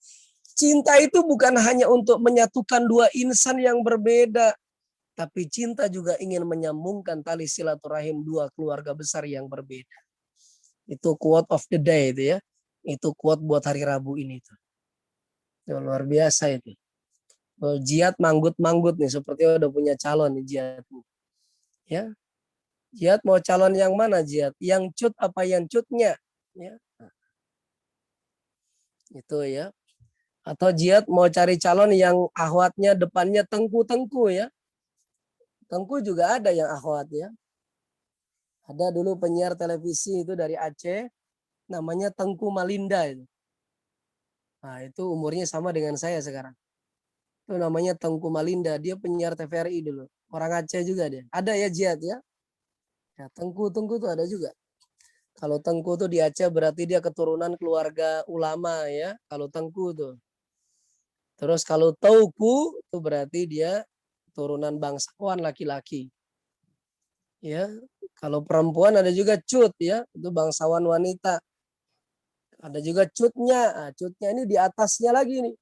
Speaker 1: cinta itu bukan hanya untuk menyatukan 2 insan yang berbeda, tapi cinta juga ingin menyambungkan tali silaturahim 2 keluarga besar yang berbeda. Itu quote of the day itu ya. Itu quote buat hari Rabu ini tuh. Itu luar biasa itu. Jihad manggut-manggut nih seperti udah punya calon nih jihad. Ya. Jihad mau calon yang mana jihad? Yang cut apa yang cutnya? Ya. Itu ya. Atau jihad mau cari calon yang ahwatnya depannya tengku-tengku ya. Tengku juga ada yang ahwat ya. Ada dulu penyiar televisi itu dari Aceh, namanya Tengku Malinda itu. Nah itu umurnya sama dengan saya sekarang. Itu namanya Tengku Malinda, dia penyiar TVRI dulu. Orang Aceh juga dia. Ada ya jihad ya. Ya Tengku tuh ada juga. Kalau Tengku tuh di Aceh berarti dia keturunan keluarga ulama ya. Kalau Tengku tuh. Terus kalau Tauku itu berarti dia turunan bangsawan laki-laki. Ya, kalau perempuan ada juga cut ya, itu bangsawan wanita. Ada juga cutnya. Nah, cutnya ini di atasnya lagi nih.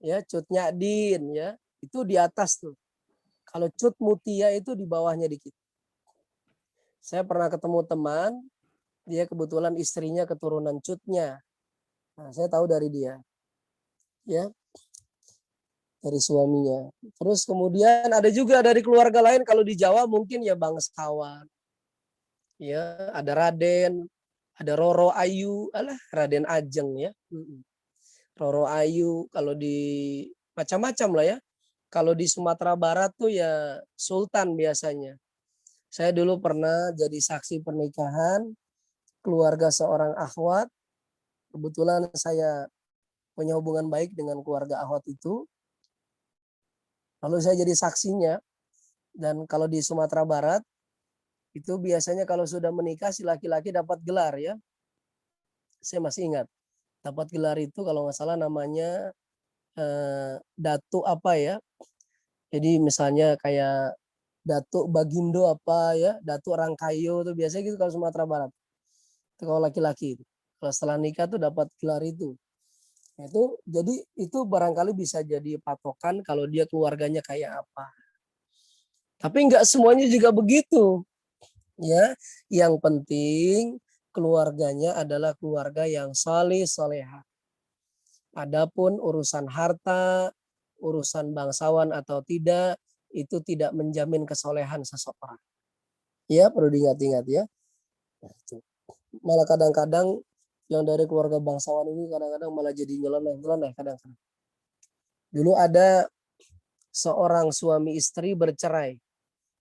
Speaker 1: Ya, cutnya din ya. Itu di atas tuh. Kalau cut mutia itu di bawahnya dikit. Saya pernah ketemu teman, dia kebetulan istrinya keturunan cutnya. Nah, saya tahu dari dia. Ya, dari suaminya. Terus kemudian ada juga dari keluarga lain kalau di Jawa mungkin ya bangsawan. Ya, ada Raden, ada Roro Ayu, alah Raden Ajeng ya. Roro Ayu kalau di macam-macam lah ya. Kalau di Sumatera Barat tuh ya Sultan biasanya. Saya dulu pernah jadi saksi pernikahan keluarga seorang akhwat. Kebetulan saya punya hubungan baik dengan keluarga akhwat itu. Lalu saya jadi saksinya. Dan kalau di Sumatera Barat itu biasanya kalau sudah menikah si laki-laki dapat gelar ya. Saya masih ingat. Dapat gelar itu kalau nggak salah namanya Datuk apa ya. Jadi misalnya kayak Datuk Bagindo apa ya, Datuk Rangkayo itu biasanya gitu kalau Sumatera Barat. Itu kalau laki-laki itu. Kalau setelah nikah tuh dapat gelar itu. Itu jadi itu barangkali bisa jadi patokan kalau dia keluarganya kayak apa. Tapi nggak semuanya juga begitu. Ya, yang penting keluarganya adalah keluarga yang saleh soleha. Adapun urusan harta, urusan bangsawan atau tidak, itu tidak menjamin kesolehan seseorang. Ya, perlu diingat-ingat ya. Nah, itu. Malah kadang-kadang yang dari keluarga bangsawan ini kadang-kadang malah jadi nyeleneh kadang-kadang. Dulu ada seorang suami istri bercerai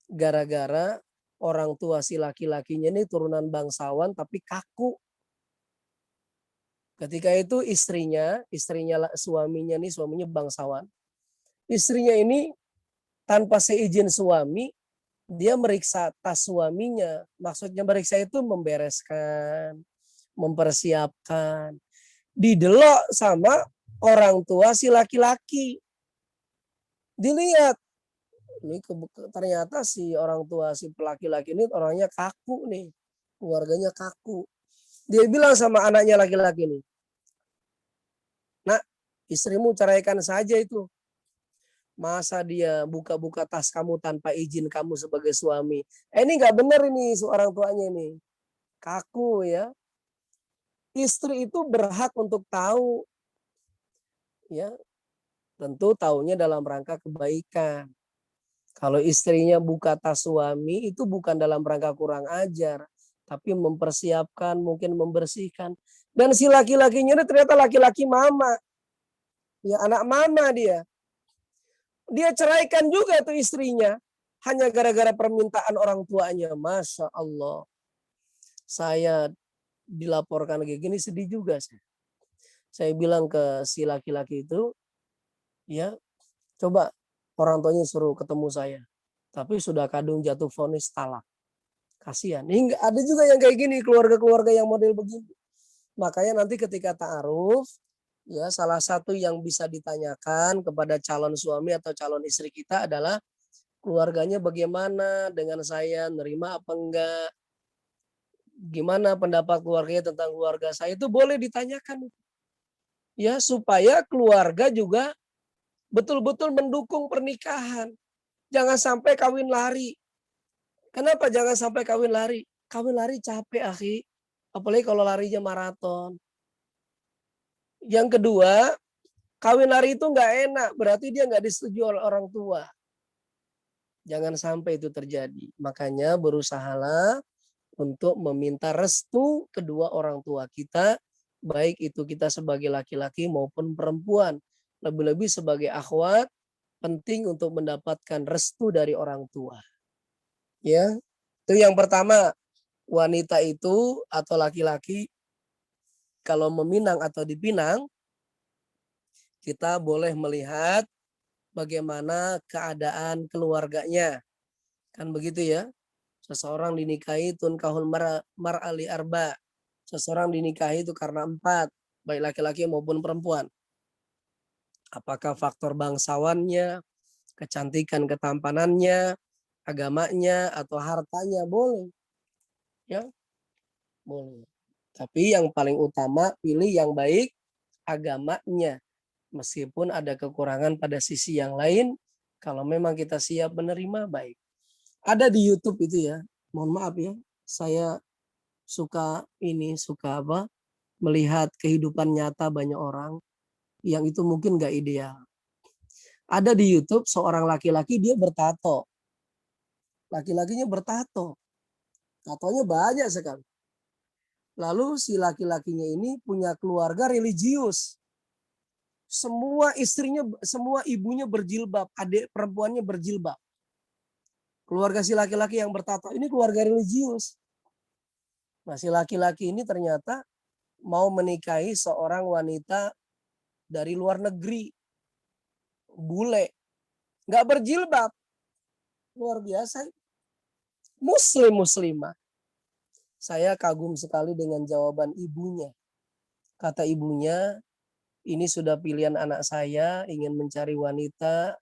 Speaker 1: gara-gara orang tua si laki-lakinya ini turunan bangsawan tapi kaku. Ketika itu suaminya bangsawan. Istrinya ini tanpa seizin suami, dia meriksa tas suaminya. Maksudnya meriksa itu membereskan, mempersiapkan. Didelok sama orang tua si laki-laki. Dilihat, ini ternyata si orang tua si laki-laki ini orangnya kaku nih. Keluarganya kaku. Dia bilang sama anaknya laki-laki ini, "Nak, istrimu ceraikan saja itu. Masa dia buka-buka tas kamu tanpa izin kamu sebagai suami. Ini nggak benar ini seorang tuanya ini. Kaku ya. Istri itu berhak untuk tahu. Ya, tentu taunya dalam rangka kebaikan. Kalau istrinya buka tas suami itu bukan dalam rangka kurang ajar. Tapi mempersiapkan, mungkin membersihkan. Dan si laki-lakinya ini ternyata laki-laki mama. Ya, anak mama dia. Dia ceraikan juga tuh istrinya. Hanya gara-gara permintaan orang tuanya. Masya Allah. Saya dilaporkan kayak gini sedih juga. Saya bilang ke si laki-laki itu, ya coba orang tuanya suruh ketemu saya. Tapi sudah kadung jatuh vonis talak. Kasihan. Hingga ada juga yang kayak gini, keluarga-keluarga yang model begini. Makanya nanti ketika ta'aruf, ya salah satu yang bisa ditanyakan kepada calon suami atau calon istri kita adalah keluarganya bagaimana dengan saya, nerima apa enggak, gimana pendapat keluarganya tentang keluarga saya, itu boleh ditanyakan. Ya, supaya keluarga juga betul-betul mendukung pernikahan. Jangan sampai kawin lari. Kenapa jangan sampai kawin lari? Kawin lari capek, akhi. Apalagi kalau larinya maraton. Yang kedua, kawin lari itu nggak enak, berarti dia nggak disetujui oleh orang tua. Jangan sampai itu terjadi. Makanya berusahalah untuk meminta restu kedua orang tua kita, baik itu kita sebagai laki-laki maupun perempuan. Lebih-lebih sebagai akhwat, penting untuk mendapatkan restu dari orang tua. Ya, itu yang pertama. Wanita itu atau laki-laki kalau meminang atau dipinang, kita boleh melihat bagaimana keadaan keluarganya. Kan begitu ya. Seseorang dinikahi tunkahul mar'ali arba. Seseorang dinikahi itu karena 4, baik laki-laki maupun perempuan. Apakah faktor bangsawannya, kecantikan ketampanannya, agamanya atau hartanya, boleh. Ya, boleh. Tapi yang paling utama pilih yang baik agamanya. Meskipun ada kekurangan pada sisi yang lain, kalau memang kita siap menerima, baik. Ada di YouTube itu ya, mohon maaf ya, saya suka melihat kehidupan nyata banyak orang yang itu mungkin gak ideal. Ada di YouTube seorang laki-laki dia bertato. Laki-lakinya bertato. Tatonya banyak sekali. Lalu si laki-lakinya ini punya keluarga religius. Semua ibunya berjilbab, adik perempuannya berjilbab. Keluarga si laki-laki yang bertato ini keluarga religius. Nah, si laki-laki ini ternyata mau menikahi seorang wanita dari luar negeri. Bule. Nggak berjilbab. Luar biasa. Muslimah. Saya kagum sekali dengan jawaban ibunya. Kata ibunya, ini sudah pilihan anak saya, ingin mencari wanita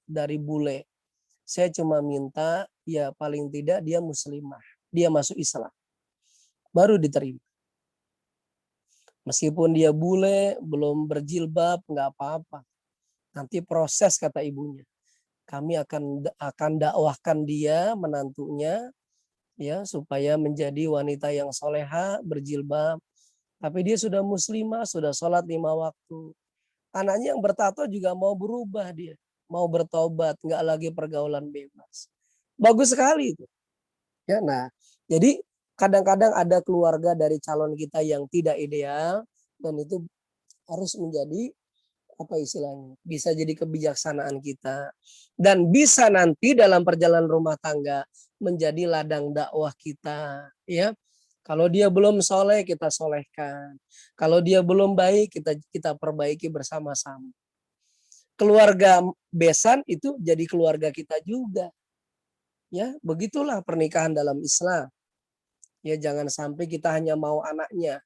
Speaker 1: dari bule. Saya cuma minta, ya paling tidak dia muslimah. Dia masuk Islam. Baru diterima. Meskipun dia bule, belum berjilbab, nggak apa-apa. Nanti proses, kata ibunya. Kami akan dakwahkan dia, menantunya, ya supaya menjadi wanita yang soleha, berjilbab. Tapi dia sudah muslimah, sudah sholat 5 waktu. Anaknya yang bertato juga mau berubah dia. Mau bertobat, nggak lagi pergaulan bebas. Bagus sekali itu. Ya, nah, jadi kadang-kadang ada keluarga dari calon kita yang tidak ideal dan itu harus menjadi apa istilahnya? Bisa jadi kebijaksanaan kita dan bisa nanti dalam perjalanan rumah tangga menjadi ladang dakwah kita, ya. Kalau dia belum soleh, kita solehkan. Kalau dia belum baik, kita perbaiki bersama-sama. Keluarga besan itu jadi keluarga kita juga. Ya, begitulah pernikahan dalam Islam. Ya, jangan sampai kita hanya mau anaknya,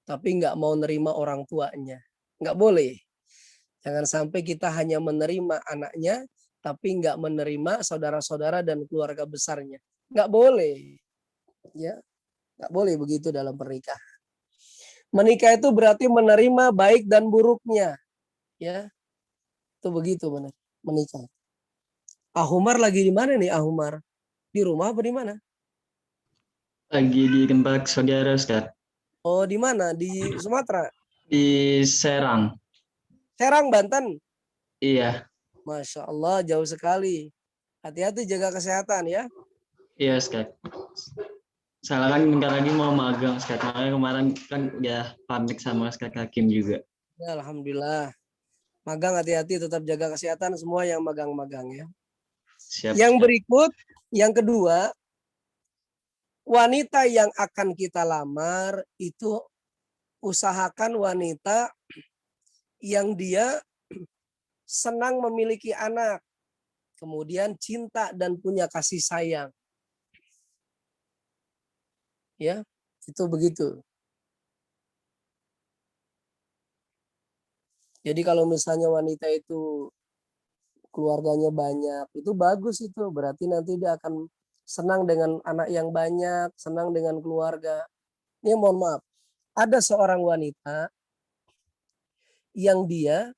Speaker 1: tapi nggak mau nerima orang tuanya. Nggak boleh. Jangan sampai kita hanya menerima anaknya, tapi nggak menerima saudara-saudara dan keluarga besarnya. Nggak boleh. Ya, nggak boleh begitu dalam pernikahan. Menikah itu berarti menerima baik dan buruknya. Ya, itu begitu benar. Menikah. Ahumar lagi di mana nih Ahumar? Di rumah apa di mana?
Speaker 2: Lagi di tempat saudara, Ustaz.
Speaker 1: Oh, di mana? Di Sumatera?
Speaker 2: Di Serang.
Speaker 1: Serang, Banten.
Speaker 2: Iya,
Speaker 1: Masya Allah, jauh sekali. Hati-hati jaga kesehatan ya.
Speaker 2: iya, Ustaz. Salah kan bentar lagi mau magang, Ustaz. Makanya kemarin kan udah pamit sama Ustaz Hakim juga.
Speaker 1: Ya, Alhamdulillah. Magang hati-hati, tetap jaga kesehatan semua yang magang-magang ya.
Speaker 2: Siap,
Speaker 1: Yang
Speaker 2: Ustaz.
Speaker 1: berikut, yang kedua, wanita yang akan kita lamar itu usahakan wanita yang dia senang memiliki anak, kemudian cinta dan punya kasih sayang. Ya, itu begitu. Jadi kalau misalnya wanita itu keluarganya banyak, itu bagus itu. Berarti nanti dia akan senang dengan anak yang banyak, senang dengan keluarga. Ini mohon maaf, ada seorang wanita yang dia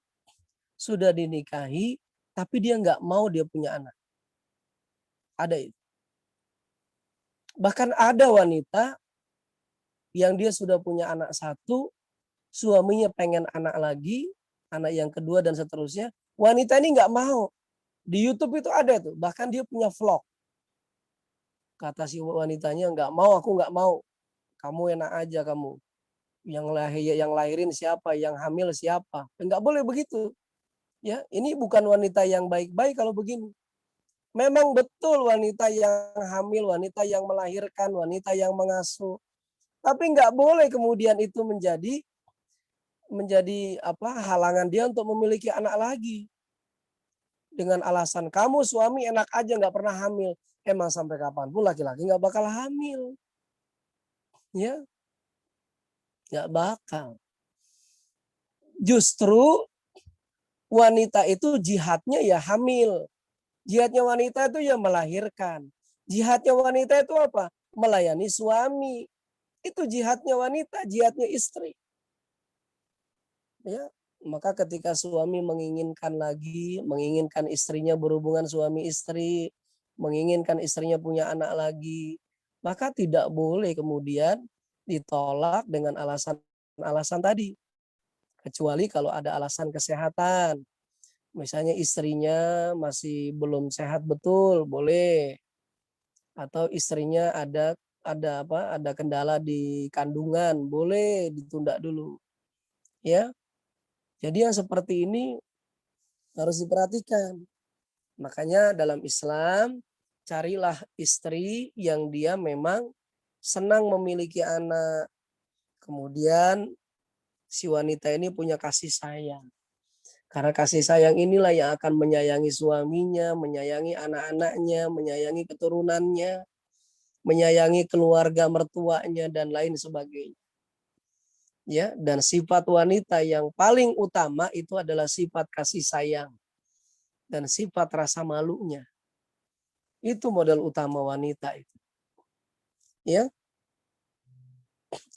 Speaker 1: sudah dinikahi, tapi dia nggak mau dia punya anak. Ada itu. Bahkan ada wanita yang dia sudah punya anak satu, suaminya pengen anak lagi, anak yang kedua dan seterusnya. Wanita ini nggak mau. Di YouTube itu ada tuh, bahkan dia punya vlog. Kata si wanitanya nggak mau, aku nggak mau. Kamu enak aja kamu. Yang lahirin siapa, yang hamil siapa. Nggak boleh begitu. Ya, ini bukan wanita yang baik-baik kalau begini. Memang betul wanita yang hamil, wanita yang melahirkan, wanita yang mengasuh. Tapi nggak boleh kemudian itu menjadi halangan dia untuk memiliki anak lagi. Dengan alasan kamu suami enak aja nggak pernah hamil. Emang sampai kapanpun laki-laki nggak bakal hamil. Ya, nggak bakal. Justru wanita itu jihadnya ya hamil. Jihadnya wanita itu ya melahirkan. Jihadnya wanita itu apa? Melayani suami. Itu jihadnya wanita, jihadnya istri. Ya, maka ketika suami menginginkan istrinya berhubungan suami istri, menginginkan istrinya punya anak lagi, maka tidak boleh kemudian ditolak dengan alasan-alasan tadi. Kecuali kalau ada alasan kesehatan. Misalnya istrinya masih belum sehat betul, boleh. Atau istrinya ada kendala di kandungan, boleh ditunda dulu. Ya. Jadi yang seperti ini harus diperhatikan. Makanya dalam Islam carilah istri yang dia memang senang memiliki anak. Kemudian si wanita ini punya kasih sayang. Karena kasih sayang inilah yang akan menyayangi suaminya, menyayangi anak-anaknya, menyayangi keturunannya, menyayangi keluarga mertuanya dan lain sebagainya. Ya, dan sifat wanita yang paling utama itu adalah sifat kasih sayang dan sifat rasa malunya. Itu modal utama wanita itu. Ya.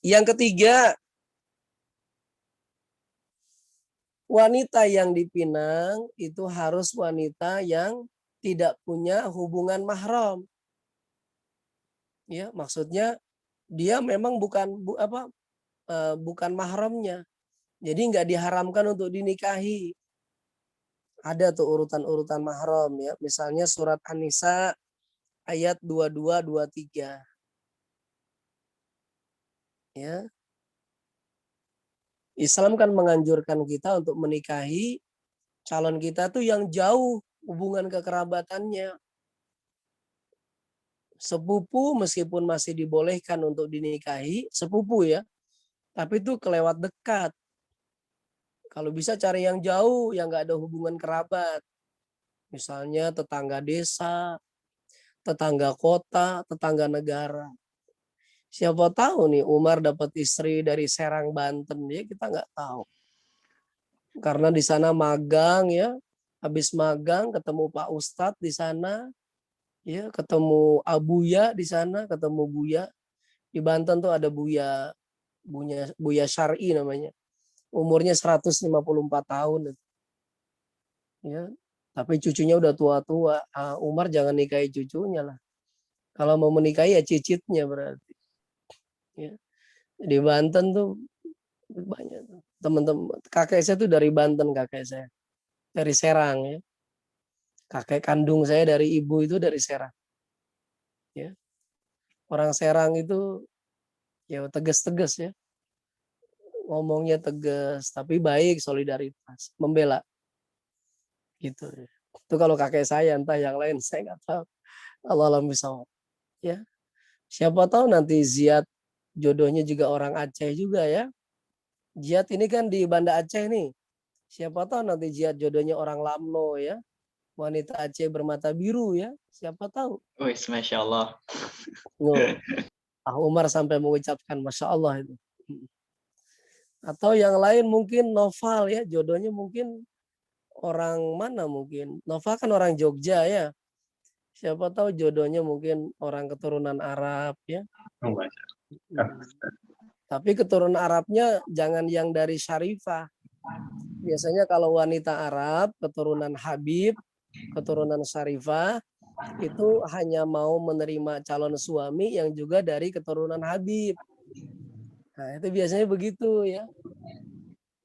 Speaker 1: Yang ketiga, wanita yang dipinang itu harus wanita yang tidak punya hubungan mahram. Ya, maksudnya dia memang bukan mahramnya. Jadi nggak diharamkan untuk dinikahi. Ada tuh urutan-urutan mahram ya. Misalnya surat An-Nisa ayat 22-23. Ya. Islam kan menganjurkan kita untuk menikahi calon kita tuh yang jauh hubungan kekerabatannya. Sepupu meskipun masih dibolehkan untuk dinikahi, sepupu ya, tapi itu kelewat dekat. Kalau bisa cari yang jauh, yang nggak ada hubungan kerabat. Misalnya tetangga desa, tetangga kota, tetangga negara. Siapa tahu nih Umar dapat istri dari Serang, Banten, ya kita nggak tahu. Karena di sana magang ya, habis magang ketemu Pak Ustadz di sana, ya ketemu Abuya di sana, ketemu Buya. Di Banten tuh ada Buya Syar'i namanya. Umurnya 154 tahun. Ya, tapi cucunya udah tua-tua. Umar jangan nikahi cucunya lah. Kalau mau menikahi ya cicitnya berarti. Ya. Di Banten tuh banyak teman-teman. Kakek saya tuh dari Banten, kakek saya. Dari Serang ya. Kakek kandung saya dari ibu itu dari Serang. Ya. Orang Serang itu ya tegas-tegas ya. Ngomongnya tegas, tapi baik, solidaritas, membela. Gitu. Itu kalau kakek saya, entah yang lain saya nggak tahu. Allah alam bisawab. Ya. Siapa tahu nanti Ziad jodohnya juga orang Aceh juga ya. Ziad ini kan di Banda Aceh nih. Siapa tahu nanti Ziad jodohnya orang Lamno ya. Wanita Aceh bermata biru ya. Siapa tahu.
Speaker 2: Wih, Masya Allah.
Speaker 1: Umar sampai mengucapkan Masya Allah itu. Atau yang lain mungkin Noval ya. Jodohnya mungkin orang mana mungkin. Noval kan orang Jogja ya. Siapa tahu jodohnya mungkin orang keturunan Arab ya. Tapi keturunan Arabnya jangan yang dari Syarifah. Biasanya kalau wanita Arab, keturunan Habib, keturunan Syarifah, itu hanya mau menerima calon suami yang juga dari keturunan Habib. Nah, itu biasanya begitu ya.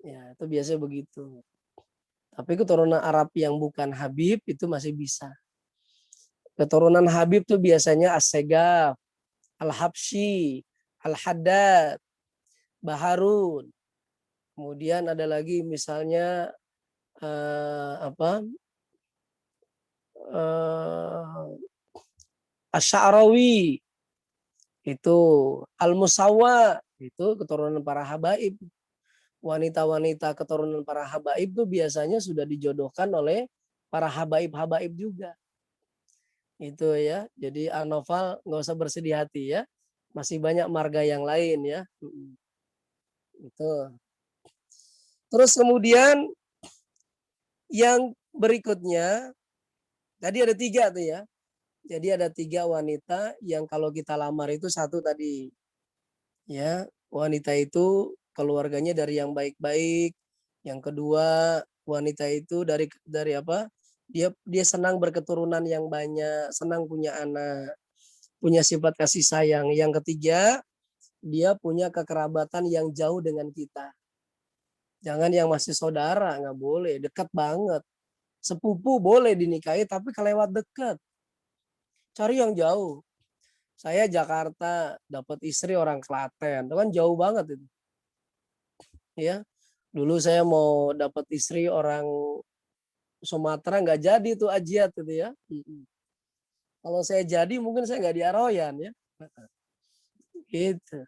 Speaker 1: Ya, itu biasanya begitu. Tapi keturunan Arab yang bukan Habib itu masih bisa. Keturunan Habib tuh biasanya As-Segaf, Al-Habsyi, Al-Haddad, Baharun. Kemudian ada lagi misalnya Asy'arawi, itu Al-Musawwa, itu keturunan para habaib. Wanita-wanita keturunan para habaib itu biasanya sudah dijodohkan oleh para habaib-habaib juga. Itu ya. Jadi An-Noval nggak usah bersedih hati ya. Masih banyak marga yang lain ya. Itu. Terus kemudian yang berikutnya, tadi ada 3 tuh ya. Jadi ada 3 wanita yang kalau kita lamar itu satu tadi. Ya, wanita itu keluarganya dari yang baik-baik. Yang kedua, wanita itu dari apa? Dia senang berketurunan yang banyak, senang punya anak, punya sifat kasih sayang. Yang ketiga, dia punya kekerabatan yang jauh dengan kita. Jangan yang masih saudara, nggak boleh, dekat banget. Sepupu boleh dinikahi, tapi kelewat dekat. Cari yang jauh. Saya Jakarta, dapat istri orang Klaten, itu kan jauh banget itu. Ya, dulu saya mau dapat istri orang Sumatera, nggak jadi tuh ajiat itu ya. Kalau saya jadi mungkin saya nggak di Aroyan ya. Gitu.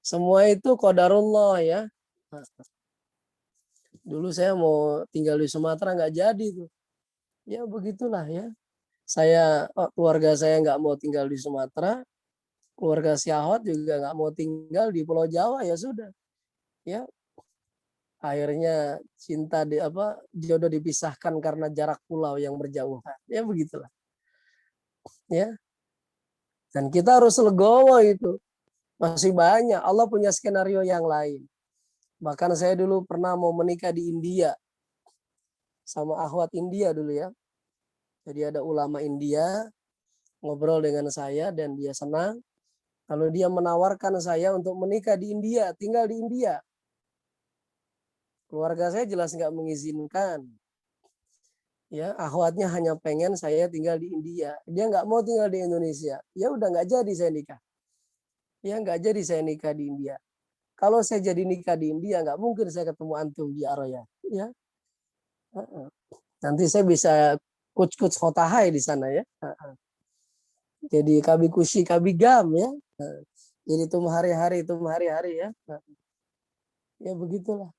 Speaker 1: Semua itu qadarullah ya. Dulu saya mau tinggal di Sumatera nggak jadi tuh. Ya begitulah ya. Keluarga saya nggak mau tinggal di Sumatera. Keluarga Syahot juga nggak mau tinggal di Pulau Jawa, ya sudah. Ya. Akhirnya jodoh dipisahkan karena jarak pulau yang berjauhan. Ya begitulah. Ya. Dan kita harus legowo itu. Masih banyak. Allah punya skenario yang lain. Bahkan saya dulu pernah mau menikah di India. Sama akhwat India dulu ya. Jadi ada ulama India ngobrol dengan saya dan dia senang. Lalu dia menawarkan saya untuk menikah di India, tinggal di India. Keluarga saya jelas nggak mengizinkan. Ya, akhwatnya hanya pengen saya tinggal di India. Dia nggak mau tinggal di Indonesia. Ya udah nggak jadi saya nikah. Ya nggak jadi saya nikah di India. Kalau saya jadi nikah di India, nggak mungkin saya ketemu antum di Araya. Ya. Nanti saya bisa kuc-kuc khotahai di sana ya. Jadi kabi kusi kabi gam ya. Jadi tum hari-hari ya. Ya begitulah.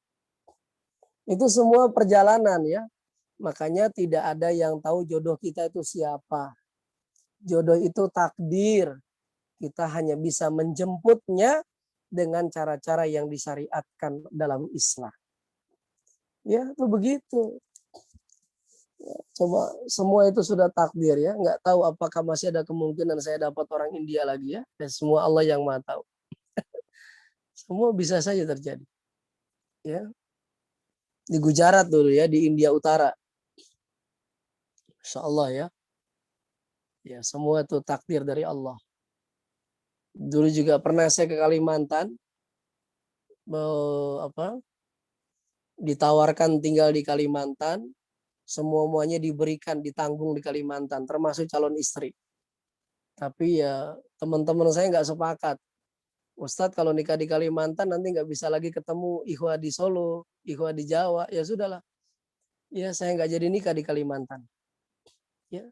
Speaker 1: Itu semua perjalanan ya. Makanya tidak ada yang tahu jodoh kita itu siapa. Jodoh itu takdir. Kita hanya bisa menjemputnya dengan cara-cara yang disyariatkan dalam Islam. Ya, itu begitu. Coba semua itu sudah takdir ya. Nggak tahu apakah masih ada kemungkinan saya dapat orang India lagi ya. Dan semua Allah yang Maha tahu. Semua bisa saja terjadi. Ya. Di Gujarat dulu ya, di India Utara. Insya Allah ya. Ya, semua itu takdir dari Allah. Dulu juga pernah saya ke Kalimantan. Ditawarkan tinggal di Kalimantan. Semua-muanya diberikan, ditanggung di Kalimantan, termasuk calon istri. Tapi ya teman-teman saya nggak sepakat. Ustadz kalau nikah di Kalimantan nanti nggak bisa lagi ketemu ikhwah di Solo, ikhwah di Jawa. Ya sudahlah. Ya saya nggak jadi nikah di Kalimantan. Ya.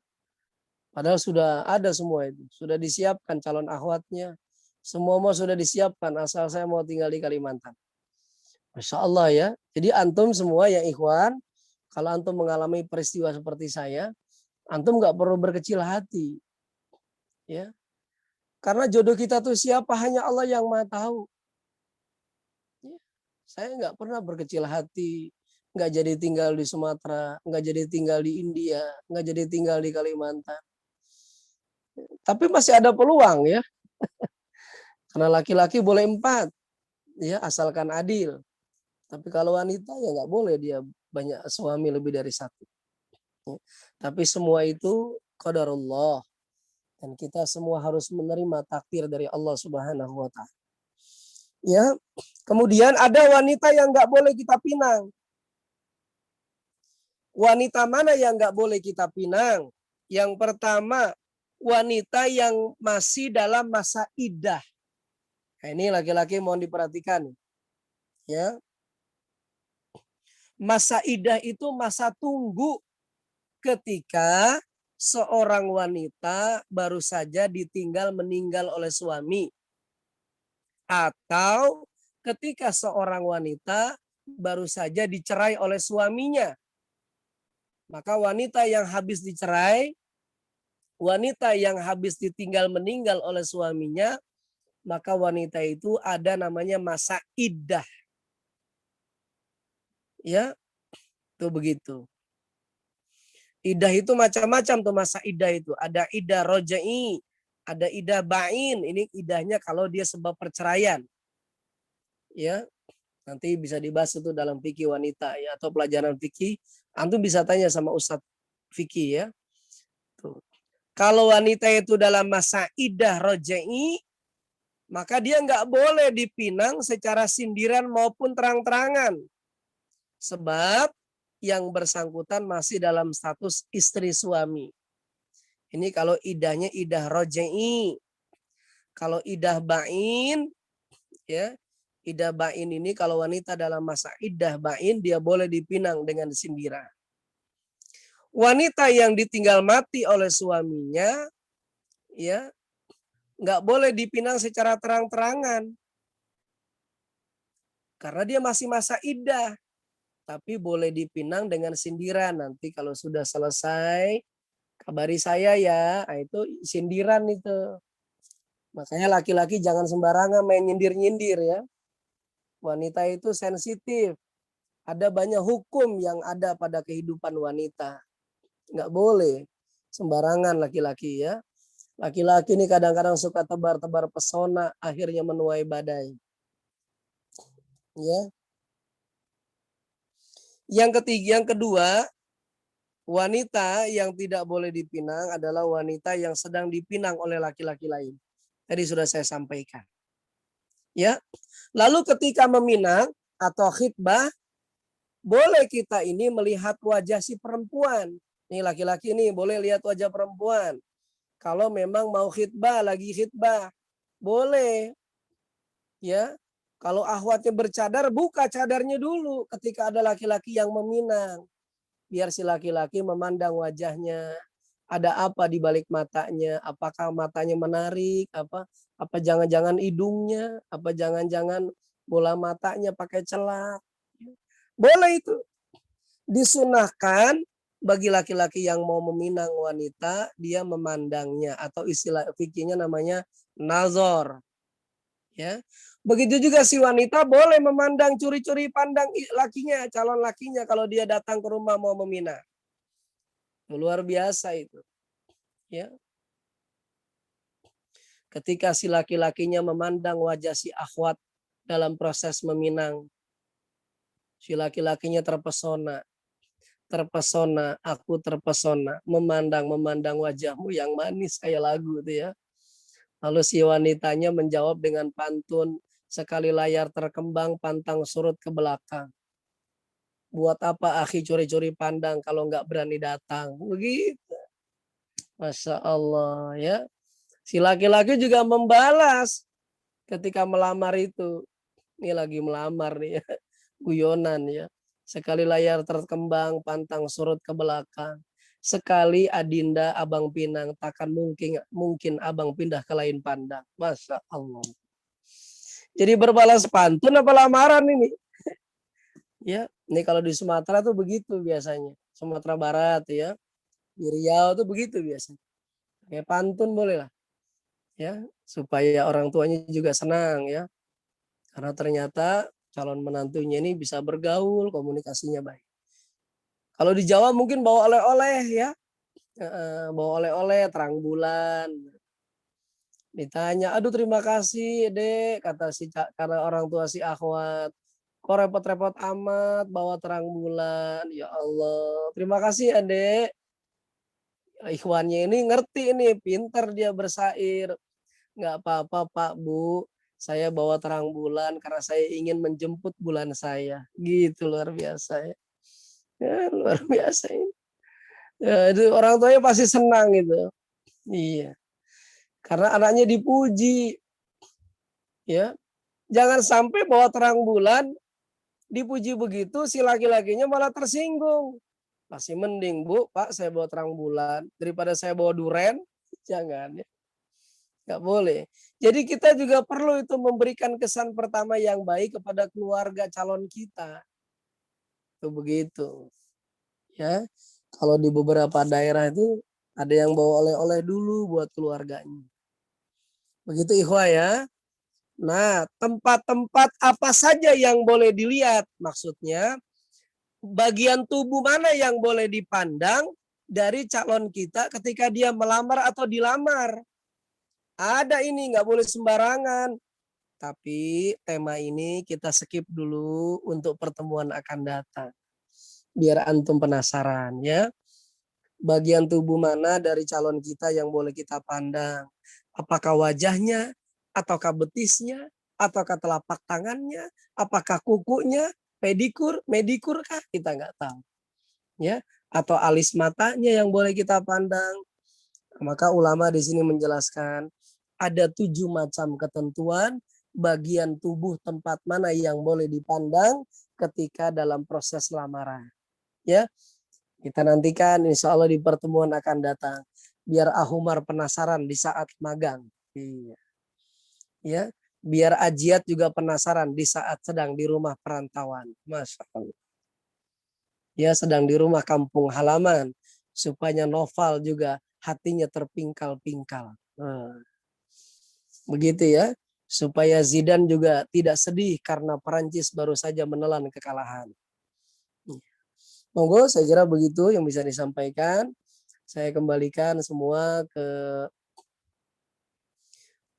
Speaker 1: Padahal sudah ada semua itu. Sudah disiapkan calon akhwatnya. Semua sudah disiapkan asal saya mau tinggal di Kalimantan. Masya Allah ya. Jadi antum semua yang ikhwan, kalau antum mengalami peristiwa seperti saya, antum nggak perlu berkecil hati. Ya. Karena jodoh kita tuh siapa hanya Allah yang Maha tahu. Ya. Saya nggak pernah berkecil hati, nggak jadi tinggal di Sumatera, nggak jadi tinggal di India, nggak jadi tinggal di Kalimantan. Tapi masih ada peluang ya. Karena laki-laki boleh 4, ya asalkan adil. Tapi kalau wanita ya nggak boleh dia banyak suami lebih dari 1. Ya. Tapi semua itu qadarullah. Dan kita semua harus menerima takdir dari Allah Subhanahu wa Ta'ala. Ya. Kemudian ada wanita yang nggak boleh kita pinang. Wanita mana yang nggak boleh kita pinang? Yang pertama, wanita yang masih dalam masa iddah. Nah, ini laki-laki mohon diperhatikan. Ya. Masa iddah itu masa tunggu ketika seorang wanita baru saja ditinggal meninggal oleh suami. Atau ketika seorang wanita baru saja dicerai oleh suaminya. Maka wanita yang habis dicerai, wanita yang habis ditinggal meninggal oleh suaminya, maka wanita itu ada namanya masa iddah. Ya, itu begitu. Iddah itu macam-macam tuh masa iddah itu. Ada iddah roja'i, ada iddah ba'in. Ini iddahnya kalau dia sebab perceraian. Ya, nanti bisa dibahas itu dalam fikih wanita ya atau pelajaran fikih. Antum bisa tanya sama Ustadz fikih ya. Tuh. Kalau wanita itu dalam masa iddah roja'i, maka dia nggak boleh dipinang secara sindiran maupun terang-terangan. Sebab yang bersangkutan masih dalam status istri suami. Ini kalau iddahnya iddah roja'i. Kalau iddah ba'in, ya, iddah ba'in ini kalau wanita dalam masa iddah ba'in, dia boleh dipinang dengan sindiran. Wanita yang ditinggal mati oleh suaminya, ya, nggak boleh dipinang secara terang-terangan. Karena dia masih masa iddah. Tapi boleh dipinang dengan sindiran. Nanti kalau sudah selesai, kabari saya ya. Nah, itu sindiran itu. Makanya laki-laki jangan sembarangan main nyindir-nyindir ya. Wanita itu sensitif. Ada banyak hukum yang ada pada kehidupan wanita. Nggak boleh sembarangan laki-laki ya. Laki-laki ini kadang-kadang suka tebar-tebar pesona, akhirnya menuai badai. Ya. Yang kedua, wanita yang tidak boleh dipinang adalah wanita yang sedang dipinang oleh laki-laki lain. Tadi sudah saya sampaikan. Ya. Lalu ketika meminang atau khitbah, boleh kita ini melihat wajah si perempuan. Nih laki-laki nih boleh lihat wajah perempuan. Kalau memang mau khitbah, lagi khitbah, boleh. Ya. Kalau akhwatnya bercadar, buka cadarnya dulu ketika ada laki-laki yang meminang. Biar si laki-laki memandang wajahnya. Ada apa di balik matanya? Apakah matanya menarik? Apa jangan-jangan hidungnya? Apa jangan-jangan bola matanya pakai celak? Boleh itu. Disunahkan bagi laki-laki yang mau meminang wanita, dia memandangnya, atau istilah fikihnya namanya nazar. Ya. Begitu juga si wanita boleh memandang, curi-curi pandang lakinya, calon lakinya kalau dia datang ke rumah mau meminang. Luar biasa itu. Ya. Ketika si laki-lakinya memandang wajah si akhwat dalam proses meminang, si laki-lakinya terpesona. Terpesona, aku terpesona, memandang wajahmu yang manis kayak lagu itu ya. Lalu si wanitanya menjawab dengan pantun, sekali layar terkembang pantang surut ke belakang. Buat apa akhi curi-curi pandang kalau nggak berani datang? Begitu. Masya Allah ya. Si laki-laki juga membalas ketika melamar itu. Ini lagi melamar nih ya. Guyonan ya. Sekali layar terkembang pantang surut ke belakang. Sekali adinda abang pinang takkan mungkin abang pindah ke lain pandang. Masya Allah. Jadi berbalas pantun apa lamaran ini? Ya, ini kalau di Sumatera tuh begitu biasanya. Sumatera Barat ya. Di Riau tuh begitu biasanya. Kayak pantun boleh lah. Ya, supaya orang tuanya juga senang ya. Karena ternyata calon menantunya ini bisa bergaul, komunikasinya baik. Kalau di Jawa mungkin bawa oleh-oleh ya. Bawa oleh-oleh terang bulan. Ditanya, aduh terima kasih dek, kata karena orang tua si akhwat. Kok repot-repot amat bawa terang bulan. Ya Allah, terima kasih ya dek. Ikhwannya ini ngerti nih, pinter dia bersair. Nggak apa-apa Pak Bu, saya bawa terang bulan karena saya ingin menjemput bulan saya. Gitu luar biasa ya. Ya luar biasa ini. Ya, itu orang tuanya pasti senang gitu. Iya. Karena anaknya dipuji. Ya. Jangan sampai bawa terang bulan dipuji begitu si laki-lakinya malah tersinggung. Masih mending Bu, Pak saya bawa terang bulan daripada saya bawa duren. Jangan ya. Nggak boleh. Jadi kita juga perlu itu memberikan kesan pertama yang baik kepada keluarga calon kita. Itu begitu. Ya. Kalau di beberapa daerah itu ada yang bawa oleh-oleh dulu buat keluarganya. Begitu ikhwah ya. Nah, tempat-tempat apa saja yang boleh dilihat? Maksudnya, bagian tubuh mana yang boleh dipandang dari calon kita ketika dia melamar atau dilamar? Ada ini, nggak boleh sembarangan. Tapi tema ini kita skip dulu untuk pertemuan akan datang. Biar antum penasaran ya. Bagian tubuh mana dari calon kita yang boleh kita pandang? Apakah wajahnya, ataukah betisnya, ataukah telapak tangannya, apakah kukunya, medikur kah? Kita nggak tahu. Ya, atau alis matanya yang boleh kita pandang. Maka ulama di sini menjelaskan ada 7 macam ketentuan bagian tubuh tempat mana yang boleh dipandang ketika dalam proses lamaran. Ya, kita nantikan insya Allah di pertemuan akan datang. Biar Ahumar penasaran di saat magang. Iya. Ya, biar Ajiat juga penasaran di saat sedang di rumah perantauan. Masya Allah. Ya, sedang di rumah kampung halaman. Supaya Noval juga hatinya terpingkal-pingkal. Nah, begitu ya. Supaya Zidane juga tidak sedih karena Perancis baru saja menelan kekalahan. Monggo saya kira begitu yang bisa disampaikan. Saya kembalikan semua ke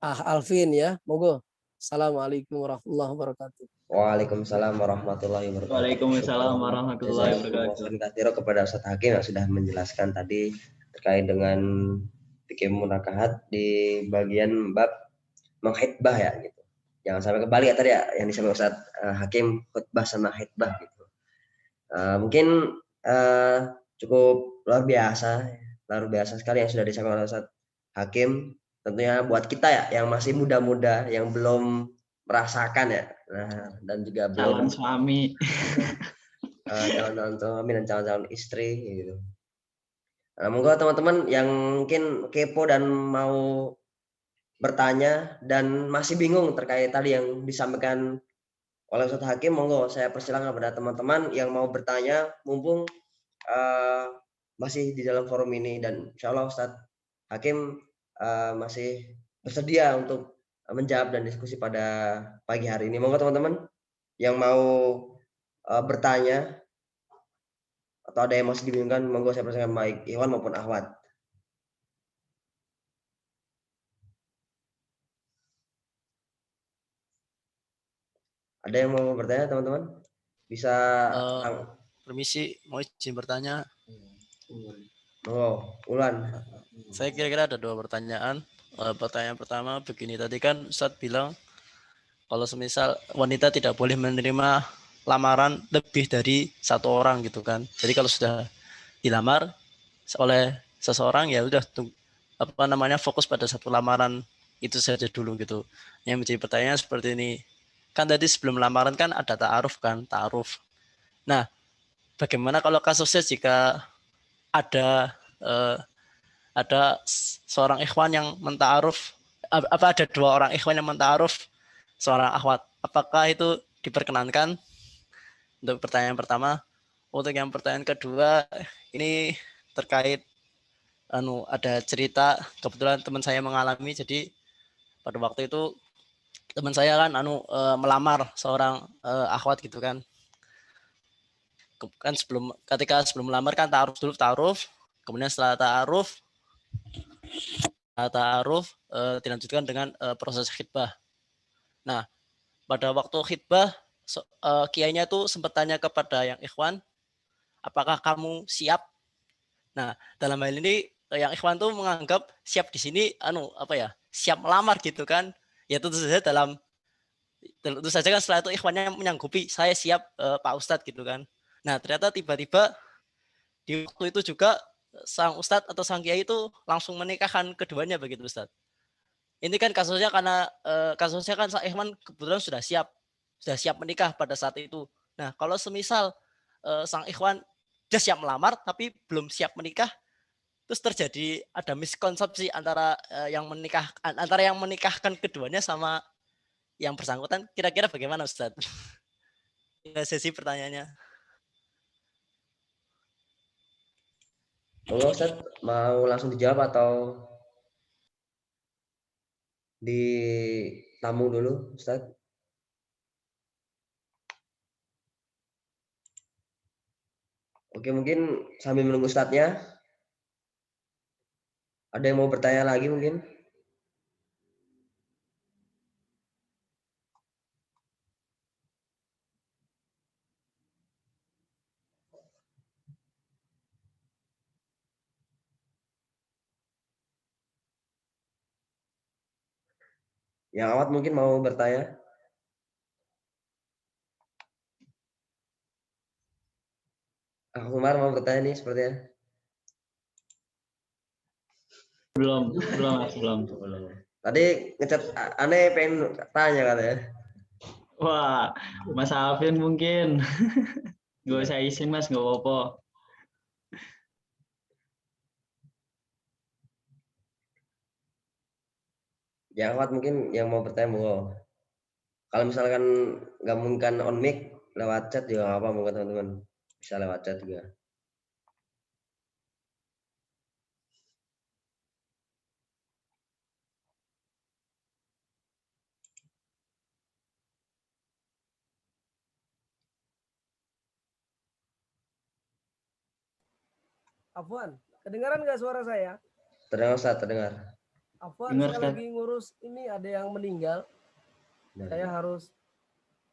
Speaker 1: Alvin ya. Monggo. Assalamualaikum warahmatullahi wabarakatuh.
Speaker 5: Waalaikumsalam warahmatullahi wabarakatuh.
Speaker 2: Waalaikumsalam warahmatullahi wabarakatuh.
Speaker 5: Jazakumullah kepada Ustaz Hakim yang sudah menjelaskan tadi terkait dengan fikih munakahat di bagian bab menghitbah ya gitu. Jangan sampai kebalik ya tadi ya yang disampaikan Ustaz Hakim, khutbah sama hitbah gitu. Mungkin cukup luar biasa sekali yang sudah disampaikan oleh Ustaz Hakim. Tentunya buat kita ya yang masih muda-muda yang belum merasakan ya. Nah, dan juga beliau
Speaker 2: Calon suami.
Speaker 5: calon suami dan calon istri gitu. Nah, monggo teman-teman yang mungkin kepo dan mau bertanya dan masih bingung terkait tadi yang disampaikan oleh Ustadz Hakim, monggo saya persilakan kepada teman-teman yang mau bertanya, mumpung masih di dalam forum ini, dan insya Allah Ustadz Hakim masih bersedia untuk menjawab dan diskusi pada pagi hari ini. Monggo teman-teman yang mau bertanya atau ada yang masih dibingungkan, monggo saya persilakan baik Iwan maupun Ahwat. Ada yang mau bertanya teman-teman? Bisa
Speaker 6: Permisi, mau izin bertanya.
Speaker 5: monggo, Ulan.
Speaker 6: Saya kira-kira ada 2 pertanyaan. Pertanyaan pertama begini, tadi kan Ustadz bilang kalau semisal wanita tidak boleh menerima lamaran lebih dari 1 orang gitu kan. Jadi kalau sudah dilamar oleh seseorang ya udah fokus pada 1 lamaran itu saja dulu gitu. Yang menjadi pertanyaan seperti ini. Kan tadi sebelum lamaran kan ada ta'aruf kan, ta'aruf. Nah, bagaimana kalau kasusnya jika ada seorang ikhwan yang menta'aruf, ada 2 orang ikhwan yang menta'aruf seorang akhwat, apakah itu diperkenankan? Untuk pertanyaan pertama. Untuk yang pertanyaan kedua, ini terkait ada cerita, kebetulan teman saya mengalami. Jadi pada waktu itu teman saya kan melamar seorang akhwat gitu kan. Kan sebelum melamar kan ta'aruf, kemudian setelah ta'aruf dilanjutkan dengan proses khitbah. Nah, pada waktu khitbah kiainya itu sempat tanya kepada yang ikhwan, apakah kamu siap? Nah, dalam hal ini yang ikhwan tuh menganggap siap di sini siap melamar gitu kan. Ya tentu saja kan setelah itu ikhwannya menyanggupi, saya siap Pak Ustadz gitu kan. Nah, ternyata tiba-tiba di waktu itu juga sang Ustadz atau sang kiai itu langsung menikahkan keduanya begitu Ustadz. Ini kan kasusnya karena kasusnya kan sang ikhwan kebetulan sudah siap menikah pada saat itu. Nah, kalau semisal sang ikhwan dia siap melamar tapi belum siap menikah, terus terjadi ada miskonsepsi antara yang menikahkan keduanya sama yang bersangkutan, kira-kira bagaimana Ustadz? Ini sesi pertanyaannya.
Speaker 5: Monggo Ustadz, mau langsung dijawab atau ditamu dulu Ustadz? Oke, mungkin sambil menunggu Ustadznya, ada yang mau bertanya lagi mungkin? Yang awat mungkin mau bertanya? Aku Umar mau bertanya nih sepertinya.
Speaker 2: Belum.
Speaker 5: Tadi ngechat aneh pengen tanya katanya.
Speaker 2: Wah, Mas Alvin mungkin. Gak usah izin Mas, gak apa-apa.
Speaker 5: Yang awat mungkin yang mau bertanya monggo. Kalau misalkan nggak mungkin on mic, lewat chat juga nggak apa monggo teman-teman. Bisa lewat chat juga.
Speaker 1: Afwan, kedengaran nggak suara saya?
Speaker 5: Terdengar Ustaz, terdengar.
Speaker 1: Afwan,
Speaker 2: Dengar,
Speaker 1: saya
Speaker 2: Ustaz.
Speaker 1: lagi ngurus ini, ada yang meninggal.
Speaker 5: Nah,
Speaker 1: Saya harus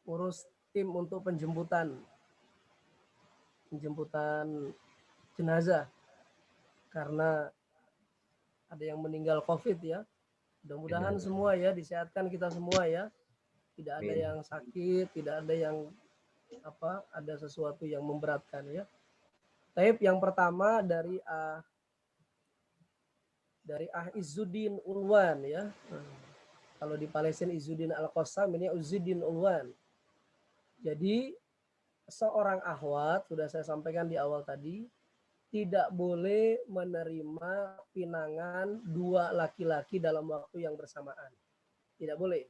Speaker 1: urus tim untuk penjemputan jenazah karena ada yang meninggal COVID ya. Mudah-mudahan semua ya disehatkan kita semua ya. Tidak ada
Speaker 5: Amin.
Speaker 1: yang sakit, tidak ada yang ada sesuatu yang memberatkan ya. Taib yang pertama dari Izzuddin Ulwan ya. Kalau di Palestina Izzuddin Al-Qassam, ini Izzuddin Ulwan. Jadi seorang akhwat, sudah saya sampaikan di awal tadi, tidak boleh menerima pinangan dua laki-laki dalam waktu yang bersamaan. Tidak boleh.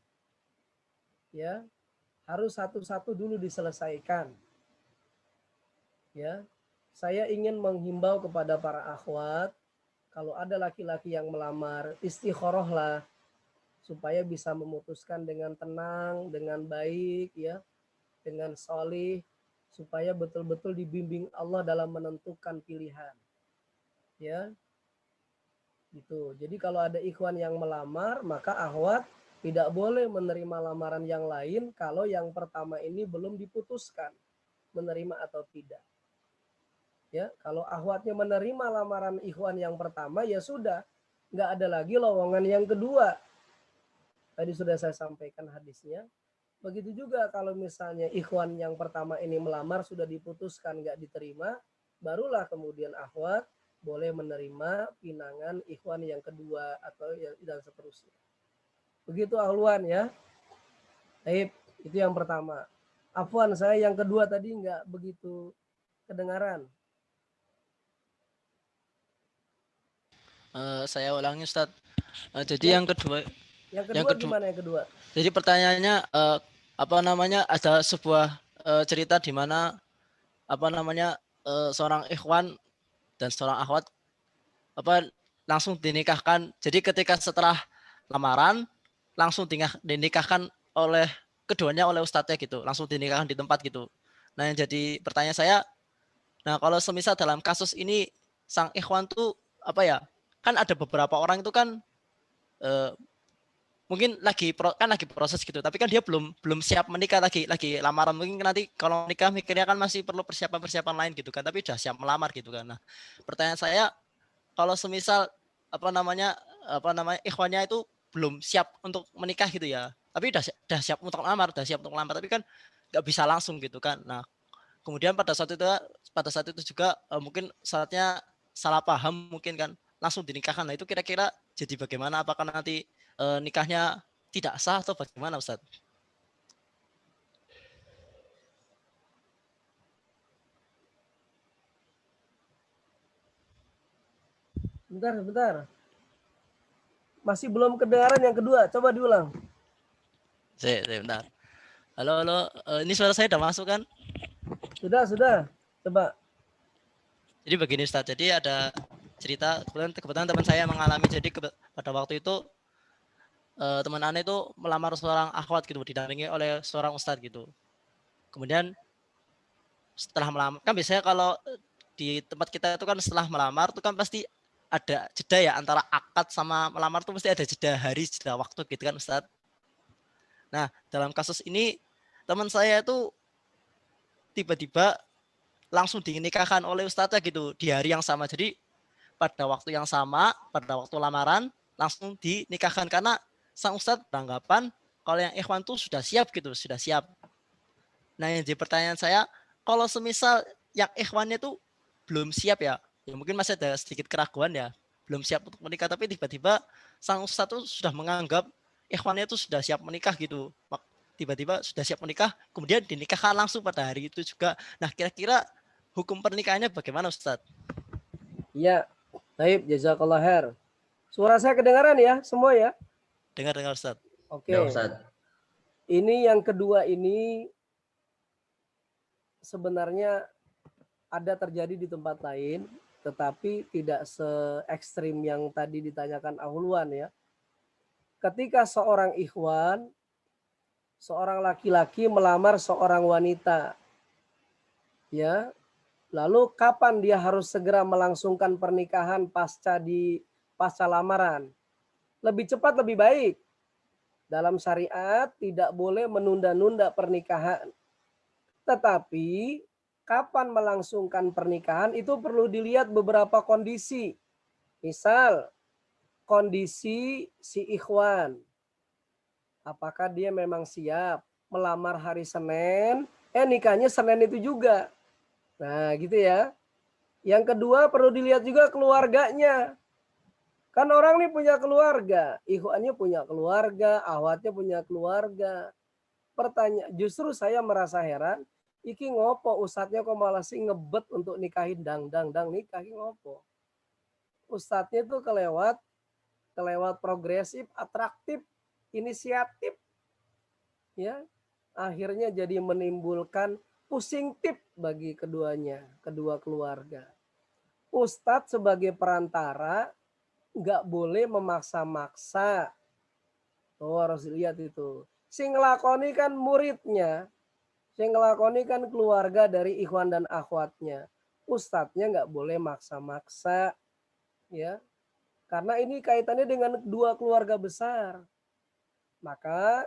Speaker 1: Ya, harus satu-satu dulu diselesaikan. Ya, saya ingin menghimbau kepada para akhwat, kalau ada laki-laki yang melamar, istikharahlah supaya bisa memutuskan dengan tenang, dengan baik, ya, dengan solih, supaya betul-betul dibimbing Allah dalam menentukan pilihan. Ya, gitu. Jadi kalau ada ikhwan yang melamar, maka akhwat tidak boleh menerima lamaran yang lain kalau yang pertama ini belum diputuskan menerima atau tidak. Ya, kalau akhwatnya menerima lamaran ikhwan yang pertama, ya sudah, nggak ada lagi lowongan yang kedua. Tadi sudah saya sampaikan hadisnya. Begitu juga kalau misalnya ikhwan yang pertama ini melamar sudah diputuskan nggak diterima, barulah kemudian akhwat boleh menerima pinangan ikhwan yang kedua atau dan seterusnya. Begitu ahluan ya. Baik, itu yang pertama. Afwan, saya yang kedua tadi nggak begitu kedengaran.
Speaker 6: Saya ulangi Ustadz. Jadi yang kedua
Speaker 1: Gimana yang kedua?
Speaker 6: Jadi pertanyaannya apa namanya, ada sebuah cerita di mana apa namanya seorang ikhwan dan seorang akhwat langsung dinikahkan. Jadi ketika setelah lamaran langsung dinikahkan oleh keduanya oleh ustadznya gitu, langsung dinikahkan di tempat gitu. Nah, yang jadi pertanyaan saya, nah kalau semisal dalam kasus ini sang ikhwan tuh apa ya, kan ada beberapa orang itu kan mungkin lagi proses gitu, tapi kan dia belum siap menikah, lagi lamaran. Mungkin nanti kalau nikah mikirnya kan masih perlu persiapan lain gitu kan, tapi udah siap melamar gitu kan. Nah, pertanyaan saya, kalau semisal apa namanya ikhwannya itu belum siap untuk menikah gitu ya, tapi udah siap untuk lamar, tapi kan nggak bisa langsung gitu kan. Nah, kemudian pada saat itu juga mungkin saatnya salah paham mungkin kan, langsung dinikahkan. Nah, itu kira-kira jadi bagaimana? Apakah nanti nikahnya tidak sah atau bagaimana, Ustaz?
Speaker 1: Bentar. Masih belum kedengaran yang kedua. Coba diulang.
Speaker 6: Bentar. Halo. Ini suara saya udah masuk kan?
Speaker 1: Sudah. Coba.
Speaker 6: Jadi begini Ustaz. Jadi ada cerita, kebetulan teman saya mengalami. Jadi pada waktu itu teman Anda itu melamar seorang akhwat gitu, didampingi oleh seorang ustadz gitu. Kemudian setelah melamar, kan biasanya kalau di tempat kita itu kan setelah melamar itu kan pasti ada jeda ya, antara akad sama melamar itu pasti ada jeda waktu gitu kan Ustadz. Nah, dalam kasus ini teman saya itu tiba-tiba langsung dinikahkan oleh ustadznya gitu di hari yang sama. Jadi pada waktu yang sama, pada waktu lamaran langsung dinikahkan, karena sang ustadz beranggapan kalau yang ikhwan tuh sudah siap gitu, sudah siap. Nah, yang jadi pertanyaan saya, kalau semisal yang ikhwannya tuh belum siap ya mungkin masih ada sedikit keraguan ya, belum siap untuk menikah, tapi tiba-tiba sang ustadz tuh sudah menganggap ikhwannya tuh sudah siap menikah gitu. Tiba-tiba sudah siap menikah, kemudian dinikahkan langsung pada hari itu juga. Nah, kira-kira hukum pernikahannya bagaimana Ustadz?
Speaker 1: Iya, baik, jazakallah khair. Suara saya kedengaran ya, semua ya?
Speaker 6: Dengar Ustadz.
Speaker 1: Oke.
Speaker 5: Ya, Ustadz.
Speaker 1: Ini yang kedua ini sebenarnya ada terjadi di tempat lain, tetapi tidak se-ekstrim yang tadi ditanyakan Ahulwan ya. Ketika seorang ikhwan, seorang laki-laki melamar seorang wanita, ya, lalu kapan dia harus segera melangsungkan pernikahan pasca lamaran? Lebih cepat lebih baik. Dalam syariat tidak boleh menunda-nunda pernikahan. Tetapi kapan melangsungkan pernikahan itu perlu dilihat beberapa kondisi. Misal kondisi si ikhwan. Apakah dia memang siap melamar hari Senin, nikahnya Senin itu juga. Nah, gitu ya. Yang kedua perlu dilihat juga keluarganya. Kan orang nih punya keluarga, ikhwannya punya keluarga, akhwatnya punya keluarga. Pertanyaan, justru saya merasa heran, iki ngopo ustadznya kok malah sih ngebet untuk nikahin dang nikahin ngopo. Ustadznya tuh kelewat progresif, atraktif, inisiatif, ya akhirnya jadi menimbulkan pusing tip bagi keduanya, kedua keluarga. Ustadz sebagai perantara nggak boleh memaksa-maksa. Oh, harus lihat itu. Sing ngelakoni kan muridnya, sing ngelakoni kan keluarga dari ikhwan dan akhwatnya. Ustadznya nggak boleh maksa-maksa, ya. Karena ini kaitannya dengan dua keluarga besar. Maka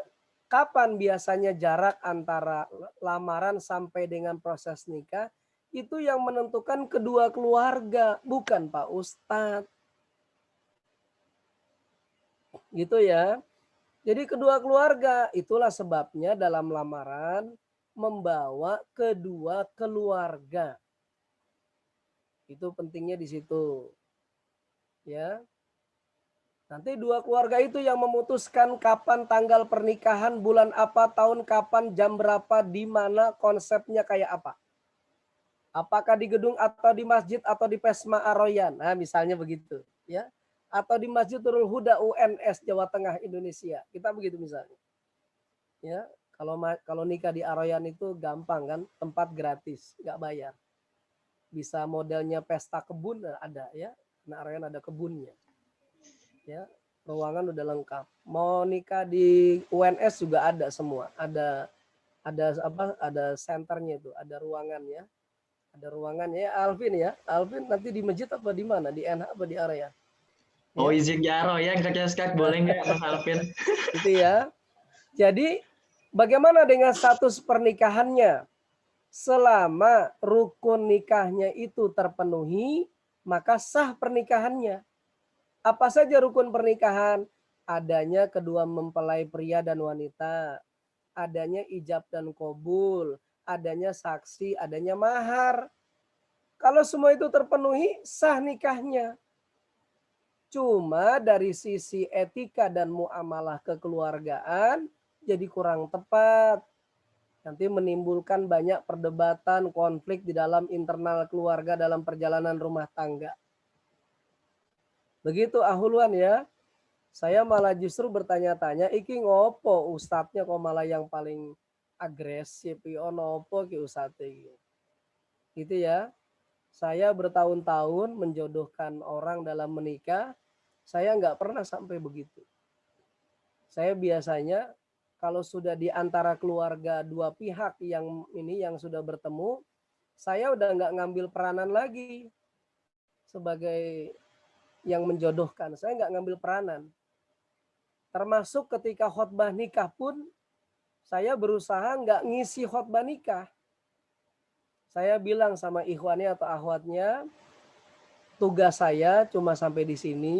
Speaker 1: kapan biasanya jarak antara lamaran sampai dengan proses nikah? Itu yang menentukan kedua keluarga, bukan Pak Ustadz. Gitu ya. Jadi kedua keluarga, itulah sebabnya dalam lamaran membawa kedua keluarga. Itu pentingnya di situ. Ya. Nanti dua keluarga itu yang memutuskan kapan tanggal pernikahan, bulan apa, tahun kapan, jam berapa, di mana, konsepnya kayak apa. Apakah di gedung atau di masjid atau di Pesma Aroyan. Nah, misalnya begitu, ya. Atau di Masjid Nurul Huda UNS Jawa Tengah Indonesia. Kita begitu misalnya. Ya, kalau nikah di Aroyan itu gampang kan, tempat gratis, nggak bayar. Bisa modelnya pesta kebun ada ya. Nah, Aroyan ada kebunnya. Ya, ruangan udah lengkap. Mau nikah di UNS juga ada semua. Ada senternya itu, ada ruangannya. Ada ruangannya ya, Alvin ya. Alvin nanti di masjid apa di mana? Di NH apa di area?
Speaker 2: Oh, izin jaro ya, Kak, boleh nggak Mas Alvin?
Speaker 1: Gitu ya. Jadi bagaimana dengan status pernikahannya? Selama rukun nikahnya itu terpenuhi, maka sah pernikahannya. Apa saja rukun pernikahan? Adanya kedua mempelai pria dan wanita. Adanya ijab dan qabul. Adanya saksi, adanya mahar. Kalau semua itu terpenuhi, sah nikahnya. Cuma dari sisi etika dan muamalah kekeluargaan jadi kurang tepat. Nanti menimbulkan banyak perdebatan, konflik di dalam internal keluarga dalam perjalanan rumah tangga. Begitu ahuluan ya. Saya malah justru bertanya-tanya, iki ngopo ustadznya kok malah yang paling agresif, ngopo ki ustadznya. Gitu ya. Saya bertahun-tahun menjodohkan orang dalam menikah, saya nggak pernah sampai begitu. Saya biasanya kalau sudah di antara keluarga dua pihak yang sudah bertemu, saya udah nggak ngambil peranan lagi sebagai yang menjodohkan. Saya nggak ngambil peranan. Termasuk ketika khotbah nikah pun, saya berusaha nggak ngisi khotbah nikah. Saya bilang sama ikhwannya atau akhwatnya, tugas saya cuma sampai di sini.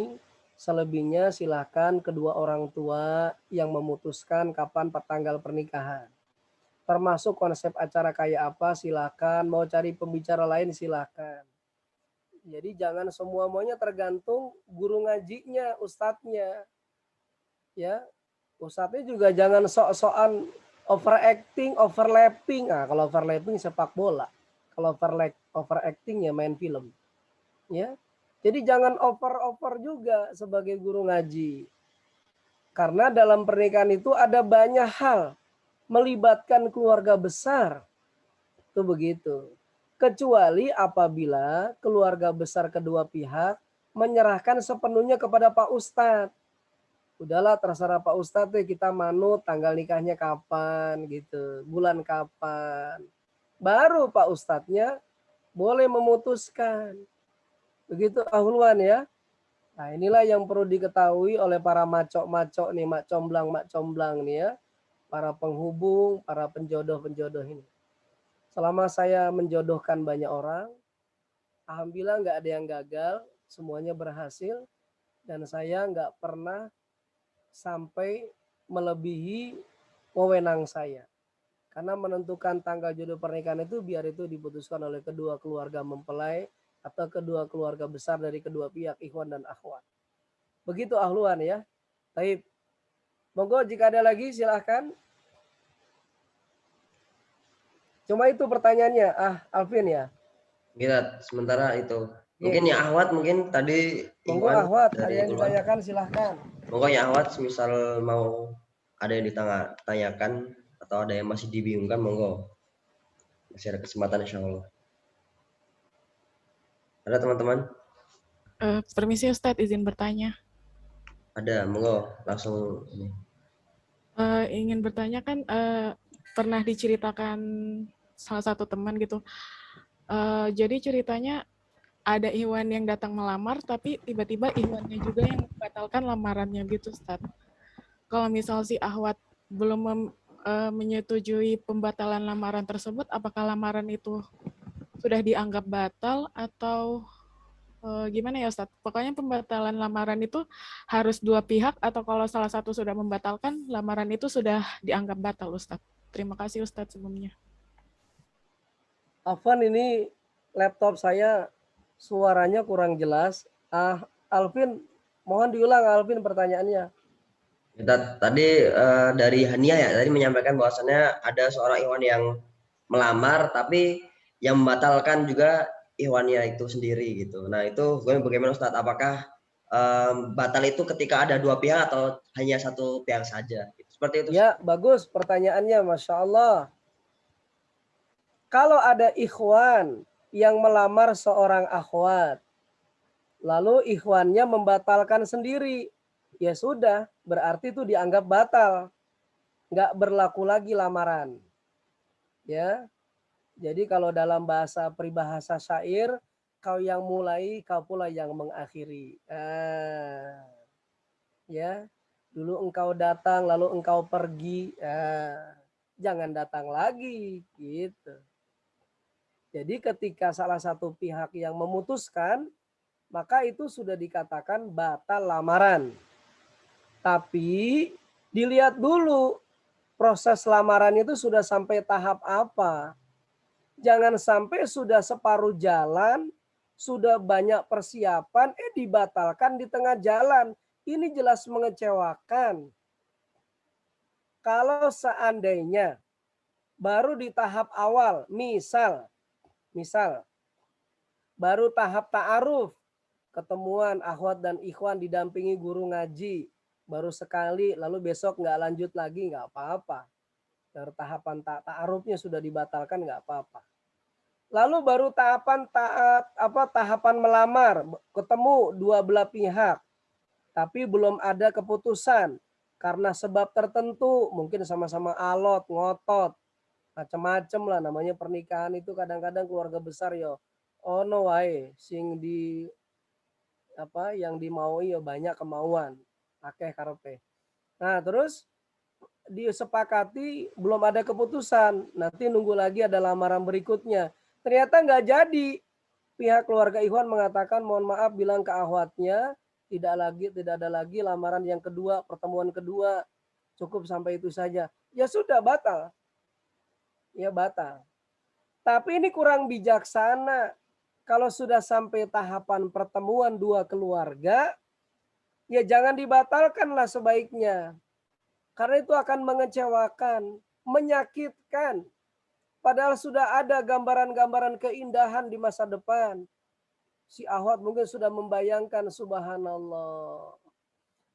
Speaker 1: Selebihnya silahkan kedua orang tua yang memutuskan kapan tanggal pernikahan. Termasuk konsep acara kayak apa silahkan. Mau cari pembicara lain silahkan. Jadi jangan semua maunya tergantung guru ngajinya, ustadznya. Ya, ustadznya juga jangan sok-sokan overacting, overlapping. Nah, kalau overlapping sepak bola. Kalau overacting ya main film. Ya. Jadi jangan over juga sebagai guru ngaji. Karena dalam pernikahan itu ada banyak hal melibatkan keluarga besar. Itu begitu. Kecuali apabila keluarga besar kedua pihak menyerahkan sepenuhnya kepada Pak Ustadz. Udahlah terserah Pak Ustadz deh, kita manut tanggal nikahnya kapan gitu, bulan kapan. Baru Pak Ustadznya boleh memutuskan. Begitu ahuluan ya. Nah inilah yang perlu diketahui oleh para macok-macok nih, mak comblang nih ya. Para penghubung, para penjodoh-penjodoh ini. Selama saya menjodohkan banyak orang, alhamdulillah nggak ada yang gagal, semuanya berhasil. Dan saya nggak pernah sampai melebihi wewenang saya. Karena menentukan tanggal jodoh pernikahan itu biar itu diputuskan oleh kedua keluarga mempelai atau kedua keluarga besar dari kedua pihak ikhwan dan akhwat. Begitu ahluan ya. Baik. Monggo jika ada lagi silahkan. Cuma itu pertanyaannya. Alvin ya.
Speaker 5: Kita sementara itu.
Speaker 1: Iya,
Speaker 5: Mungkin
Speaker 1: iya.
Speaker 5: ya Ahwat mungkin tadi
Speaker 1: Monggo
Speaker 5: Iwan
Speaker 1: Ahwat, ada
Speaker 5: dari
Speaker 1: yang
Speaker 5: keluar.
Speaker 1: ditanyakan silahkan.
Speaker 5: Monggo ya Ahwat misal mau ada yang ditanyakan atau ada yang masih dibingungkan, monggo. Masih ada kesempatan insya Allah. Ada teman-teman?
Speaker 7: Permisi Ustadz, izin bertanya.
Speaker 5: Ada, monggo langsung ini.
Speaker 7: Ingin bertanya kan pernah diceritakan salah satu teman gitu. Jadi ceritanya ada Iwan yang datang melamar, tapi tiba-tiba Iwannya juga yang membatalkan lamarannya gitu, Ustaz. Kalau misal si Ahwat belum menyetujui pembatalan lamaran tersebut, apakah lamaran itu sudah dianggap batal atau gimana ya Ustaz? Pokoknya pembatalan lamaran itu harus dua pihak atau kalau salah satu sudah membatalkan, lamaran itu sudah dianggap batal Ustaz. Terima kasih Ustaz sebelumnya.
Speaker 1: Afan, ini laptop saya suaranya kurang jelas. Alvin, mohon diulang Alvin pertanyaannya.
Speaker 5: Tadi dari Hania ya, tadi menyampaikan bahwasannya ada seorang Iwan yang melamar, tapi yang membatalkan juga Iwannya itu sendiri gitu. Nah itu bagaimana Ustadz? Apakah batal itu ketika ada dua pihak atau hanya satu pihak saja? Seperti itu.
Speaker 1: Ya, bagus pertanyaannya, Masya Allah. Kalau ada ikhwan yang melamar seorang akhwat, lalu ikhwannya membatalkan sendiri, ya sudah, berarti itu dianggap batal. Nggak berlaku lagi lamaran. Ya, jadi kalau dalam bahasa peribahasa syair, kau yang mulai, kau pula yang mengakhiri. Ya, dulu engkau datang, lalu engkau pergi. Jangan datang lagi, gitu. Jadi ketika salah satu pihak yang memutuskan, maka itu sudah dikatakan batal lamaran. Tapi dilihat dulu proses lamaran itu sudah sampai tahap apa. Jangan sampai sudah separuh jalan, sudah banyak persiapan, dibatalkan di tengah jalan. Ini jelas mengecewakan. Kalau seandainya baru di tahap awal, misal baru tahap ta'aruf, ketemuan akhwat dan ikhwan didampingi guru ngaji, baru sekali lalu besok nggak lanjut lagi, nggak apa-apa. Dari tahapan ta'arufnya sudah dibatalkan, nggak apa-apa. Lalu baru tahapan melamar, ketemu dua belah pihak, tapi belum ada keputusan karena sebab tertentu, mungkin sama-sama alot, ngotot, macam-macam lah, namanya pernikahan itu kadang-kadang keluarga besar yo. Oh no way, sing di yang dimaui ya banyak kemauan, akeh karepe. Nah, terus disepakati belum ada keputusan, nanti nunggu lagi ada lamaran berikutnya. Ternyata nggak jadi. Pihak keluarga Ikhwan mengatakan mohon maaf, bilang ke akhwatnya tidak ada lagi lamaran yang kedua, pertemuan kedua, cukup sampai itu saja. Ya sudah, batal. Ya batal. Tapi ini kurang bijaksana. Kalau sudah sampai tahapan pertemuan dua keluarga, ya jangan dibatalkanlah sebaiknya. Karena itu akan mengecewakan, menyakitkan. Padahal sudah ada gambaran-gambaran keindahan di masa depan. Si akhwat mungkin sudah membayangkan, subhanallah,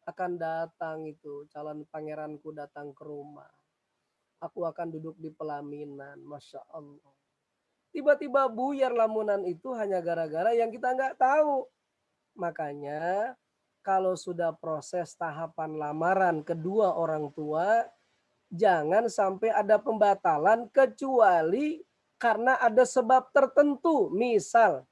Speaker 1: akan datang itu calon pangeranku datang ke rumah. Aku akan duduk di pelaminan, Masya Allah. Tiba-tiba buyar lamunan itu hanya gara-gara yang kita nggak tahu. Makanya kalau sudah proses tahapan lamaran kedua orang tua, jangan sampai ada pembatalan kecuali karena ada sebab tertentu. Misal,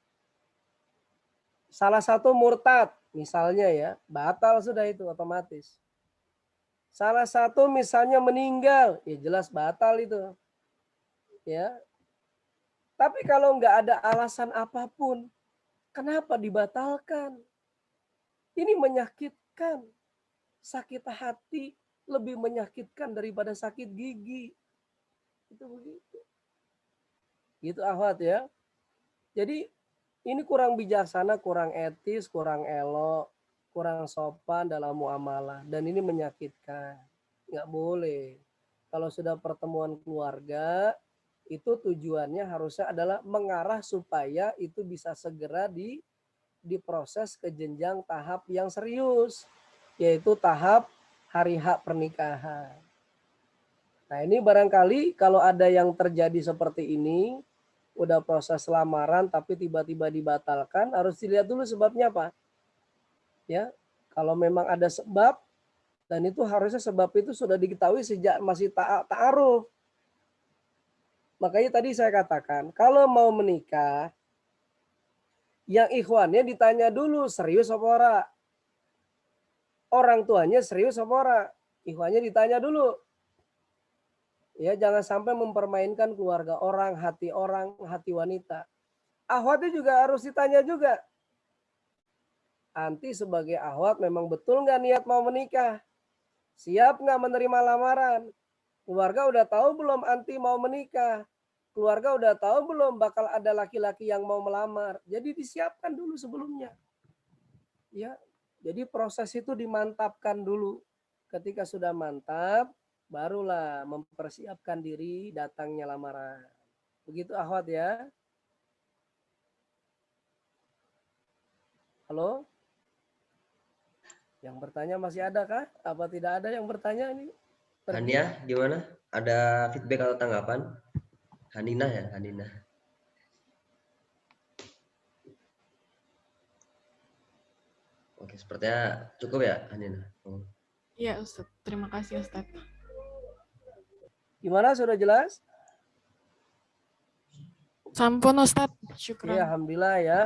Speaker 1: salah satu murtad, misalnya ya, batal sudah itu otomatis. Salah satu misalnya meninggal, ya jelas batal itu. Ya. Tapi kalau nggak ada alasan apapun, kenapa dibatalkan? Ini menyakitkan. Sakit hati lebih menyakitkan daripada sakit gigi. Itu begitu. Gitu akhwat ya. Jadi ini kurang bijaksana, kurang etis, kurang elok. kurang sopan dalam muamalah, dan ini menyakitkan. Nggak boleh. Kalau sudah pertemuan keluarga, itu tujuannya harusnya adalah mengarah supaya itu bisa segera diproses ke jenjang tahap yang serius, yaitu tahap hari H pernikahan. Nah, ini barangkali kalau ada yang terjadi seperti ini, udah proses lamaran tapi tiba-tiba dibatalkan, harus dilihat dulu sebabnya apa. Ya, kalau memang ada sebab, dan itu harusnya sebab itu sudah diketahui sejak masih ta'aruf. Makanya tadi saya katakan, kalau mau menikah, yang ikhwannya ditanya dulu, serius apa ora? Orang tuanya serius apa ora? Ikhwannya ditanya dulu. Ya, jangan sampai mempermainkan keluarga orang, hati wanita. Ahwatnya juga harus ditanya juga. Anti sebagai ahwat memang betul nggak niat mau menikah? Siap nggak menerima lamaran? Keluarga udah tahu belum anti mau menikah? Keluarga udah tahu belum bakal ada laki-laki yang mau melamar? Jadi disiapkan dulu sebelumnya. Ya, jadi proses itu dimantapkan dulu. Ketika sudah mantap, barulah mempersiapkan diri datangnya lamaran. Begitu akhwat ya. Halo? Yang bertanya masih ada kah? Apa tidak ada yang bertanya ini?
Speaker 5: Hania, gimana? Ada feedback atau tanggapan? Hanina ya, Hanina. Oke, sepertinya cukup ya, Hanina.
Speaker 7: Iya, Ustaz. Terima kasih, Ustaz.
Speaker 1: Gimana, sudah jelas?
Speaker 7: Sampun, Ustaz.
Speaker 1: Ya,
Speaker 7: Syukran.
Speaker 1: alhamdulillah ya.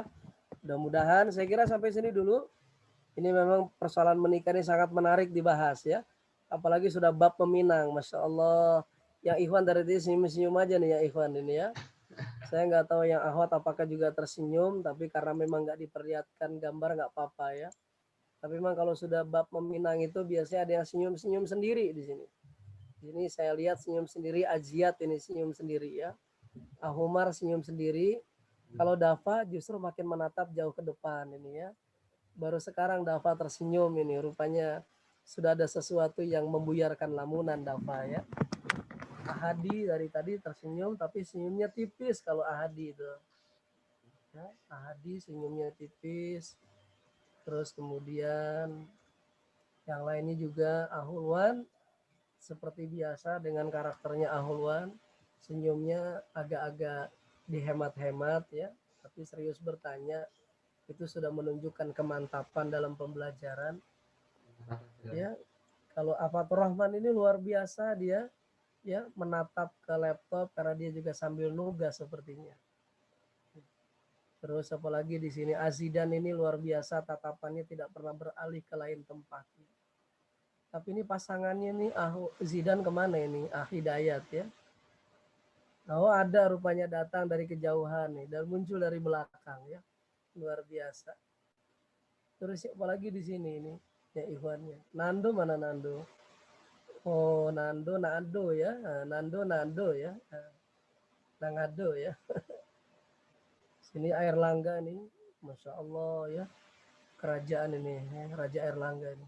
Speaker 1: Mudah-mudahan saya kira sampai sini dulu. Ini memang persoalan menikah ini sangat menarik dibahas ya. Apalagi sudah bab peminang, Masya Allah. Yang Ikhwan dari tadi senyum-senyum aja nih ya Ikhwan ini ya. Saya nggak tahu yang Ahwat apakah juga tersenyum, tapi karena memang nggak diperlihatkan gambar nggak apa-apa ya. Tapi memang kalau sudah bab meminang itu biasanya ada yang senyum-senyum sendiri di sini. Ini saya lihat senyum sendiri, Aziat ini senyum sendiri ya. Ahumar senyum sendiri. Kalau Dafa justru makin menatap jauh ke depan ini ya. Baru sekarang Dafa tersenyum ini, rupanya sudah ada sesuatu yang membuyarkan lamunan Dafa ya. Ahadi dari tadi tersenyum tapi senyumnya tipis kalau Ahadi itu. Ya, Ahadi senyumnya tipis. Terus kemudian yang lainnya juga Ahulwan seperti biasa dengan karakternya Ahulwan, senyumnya agak-agak dihemat-hemat ya, tapi serius bertanya. Itu sudah menunjukkan kemantapan dalam pembelajaran. Ya, kalau Afatur Rahman ini luar biasa dia, ya menatap ke laptop karena dia juga sambil nugas sepertinya. Terus apalagi di sini Azidan ini luar biasa, tatapannya tidak pernah beralih ke lain tempat. Tapi ini pasangannya nih, Zidan kemana ini? Hidayat ya. Oh ada rupanya datang dari kejauhan nih dan muncul dari belakang ya. Luar biasa. Terus apalagi di sini ini ya ikhwannya. Nando mana Nando? Oh Nando ya. Nando ya. Nangado ya. Sini Air Langga nih. Masya Allah ya. Kerajaan ini, Raja Air Langga ini.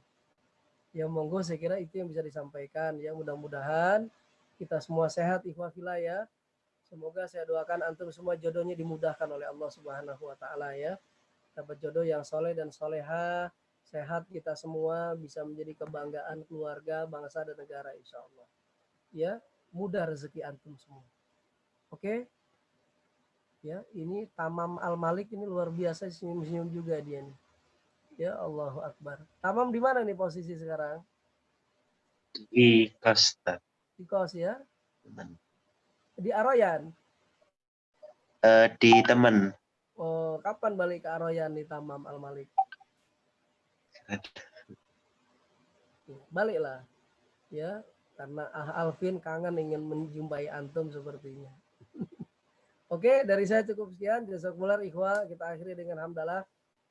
Speaker 1: Ya monggo saya kira itu yang bisa disampaikan. Ya mudah-mudahan kita semua sehat ikhwah fillah ya. Semoga saya doakan antum semua jodohnya dimudahkan oleh Allah Subhanahu wa taala ya. Dapat jodoh yang soleh dan soleha, sehat kita semua, bisa menjadi kebanggaan keluarga, bangsa dan negara insya Allah. Ya, mudah rezeki antum semua. Oke? Ya, ini Tamam Al-Malik ini luar biasa senyum-senyum juga dia nih. Ya Allahu Akbar. Tamam di mana nih posisi sekarang?
Speaker 8: Di kos.
Speaker 1: Di kos ya? Di Aroyan?
Speaker 8: Di teman.
Speaker 1: Oh, kapan balik ke Aroyan nih Tamam Al-Malik? Baliklah. Ya, karena Alvin kangen ingin menjumpai antum sepertinya. Oke, dari saya cukup sekian. Jazakumullah ikhwah. Kita akhiri dengan hamdalah.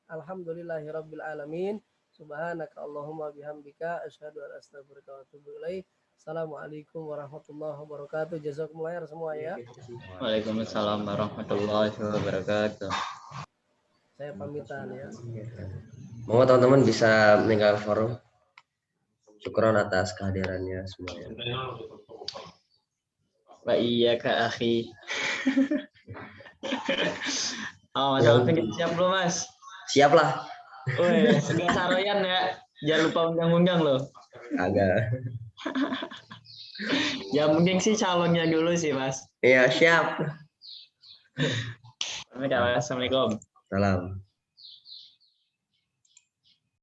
Speaker 1: Alhamdulillahirabbil alamin. Subhanaka Allahumma bihamdika asyhadu an la ilaha illa anta astaghfiruka wa atubu ilaik. Assalamualaikum warahmatullahi wabarakatuh. Jazakumullah semua ya.
Speaker 2: Waalaikumsalam warahmatullahi wabarakatuh.
Speaker 1: Saya pamitan ya.
Speaker 5: Mohon teman-teman bisa meninggalkan forum. Syukron atas kehadirannya semuanya.
Speaker 2: Pak iya Kak Akhi. Oh, Mas Alvin siap belum Mas?
Speaker 5: Siap lah.
Speaker 2: Wih, sudah saroyan ya. Jangan lupa undang-undang loh.
Speaker 5: Agak.
Speaker 2: Ya mungkin sih calonnya dulu sih Mas.
Speaker 5: Iya, siap.
Speaker 2: Assalamualaikum.
Speaker 5: Salam.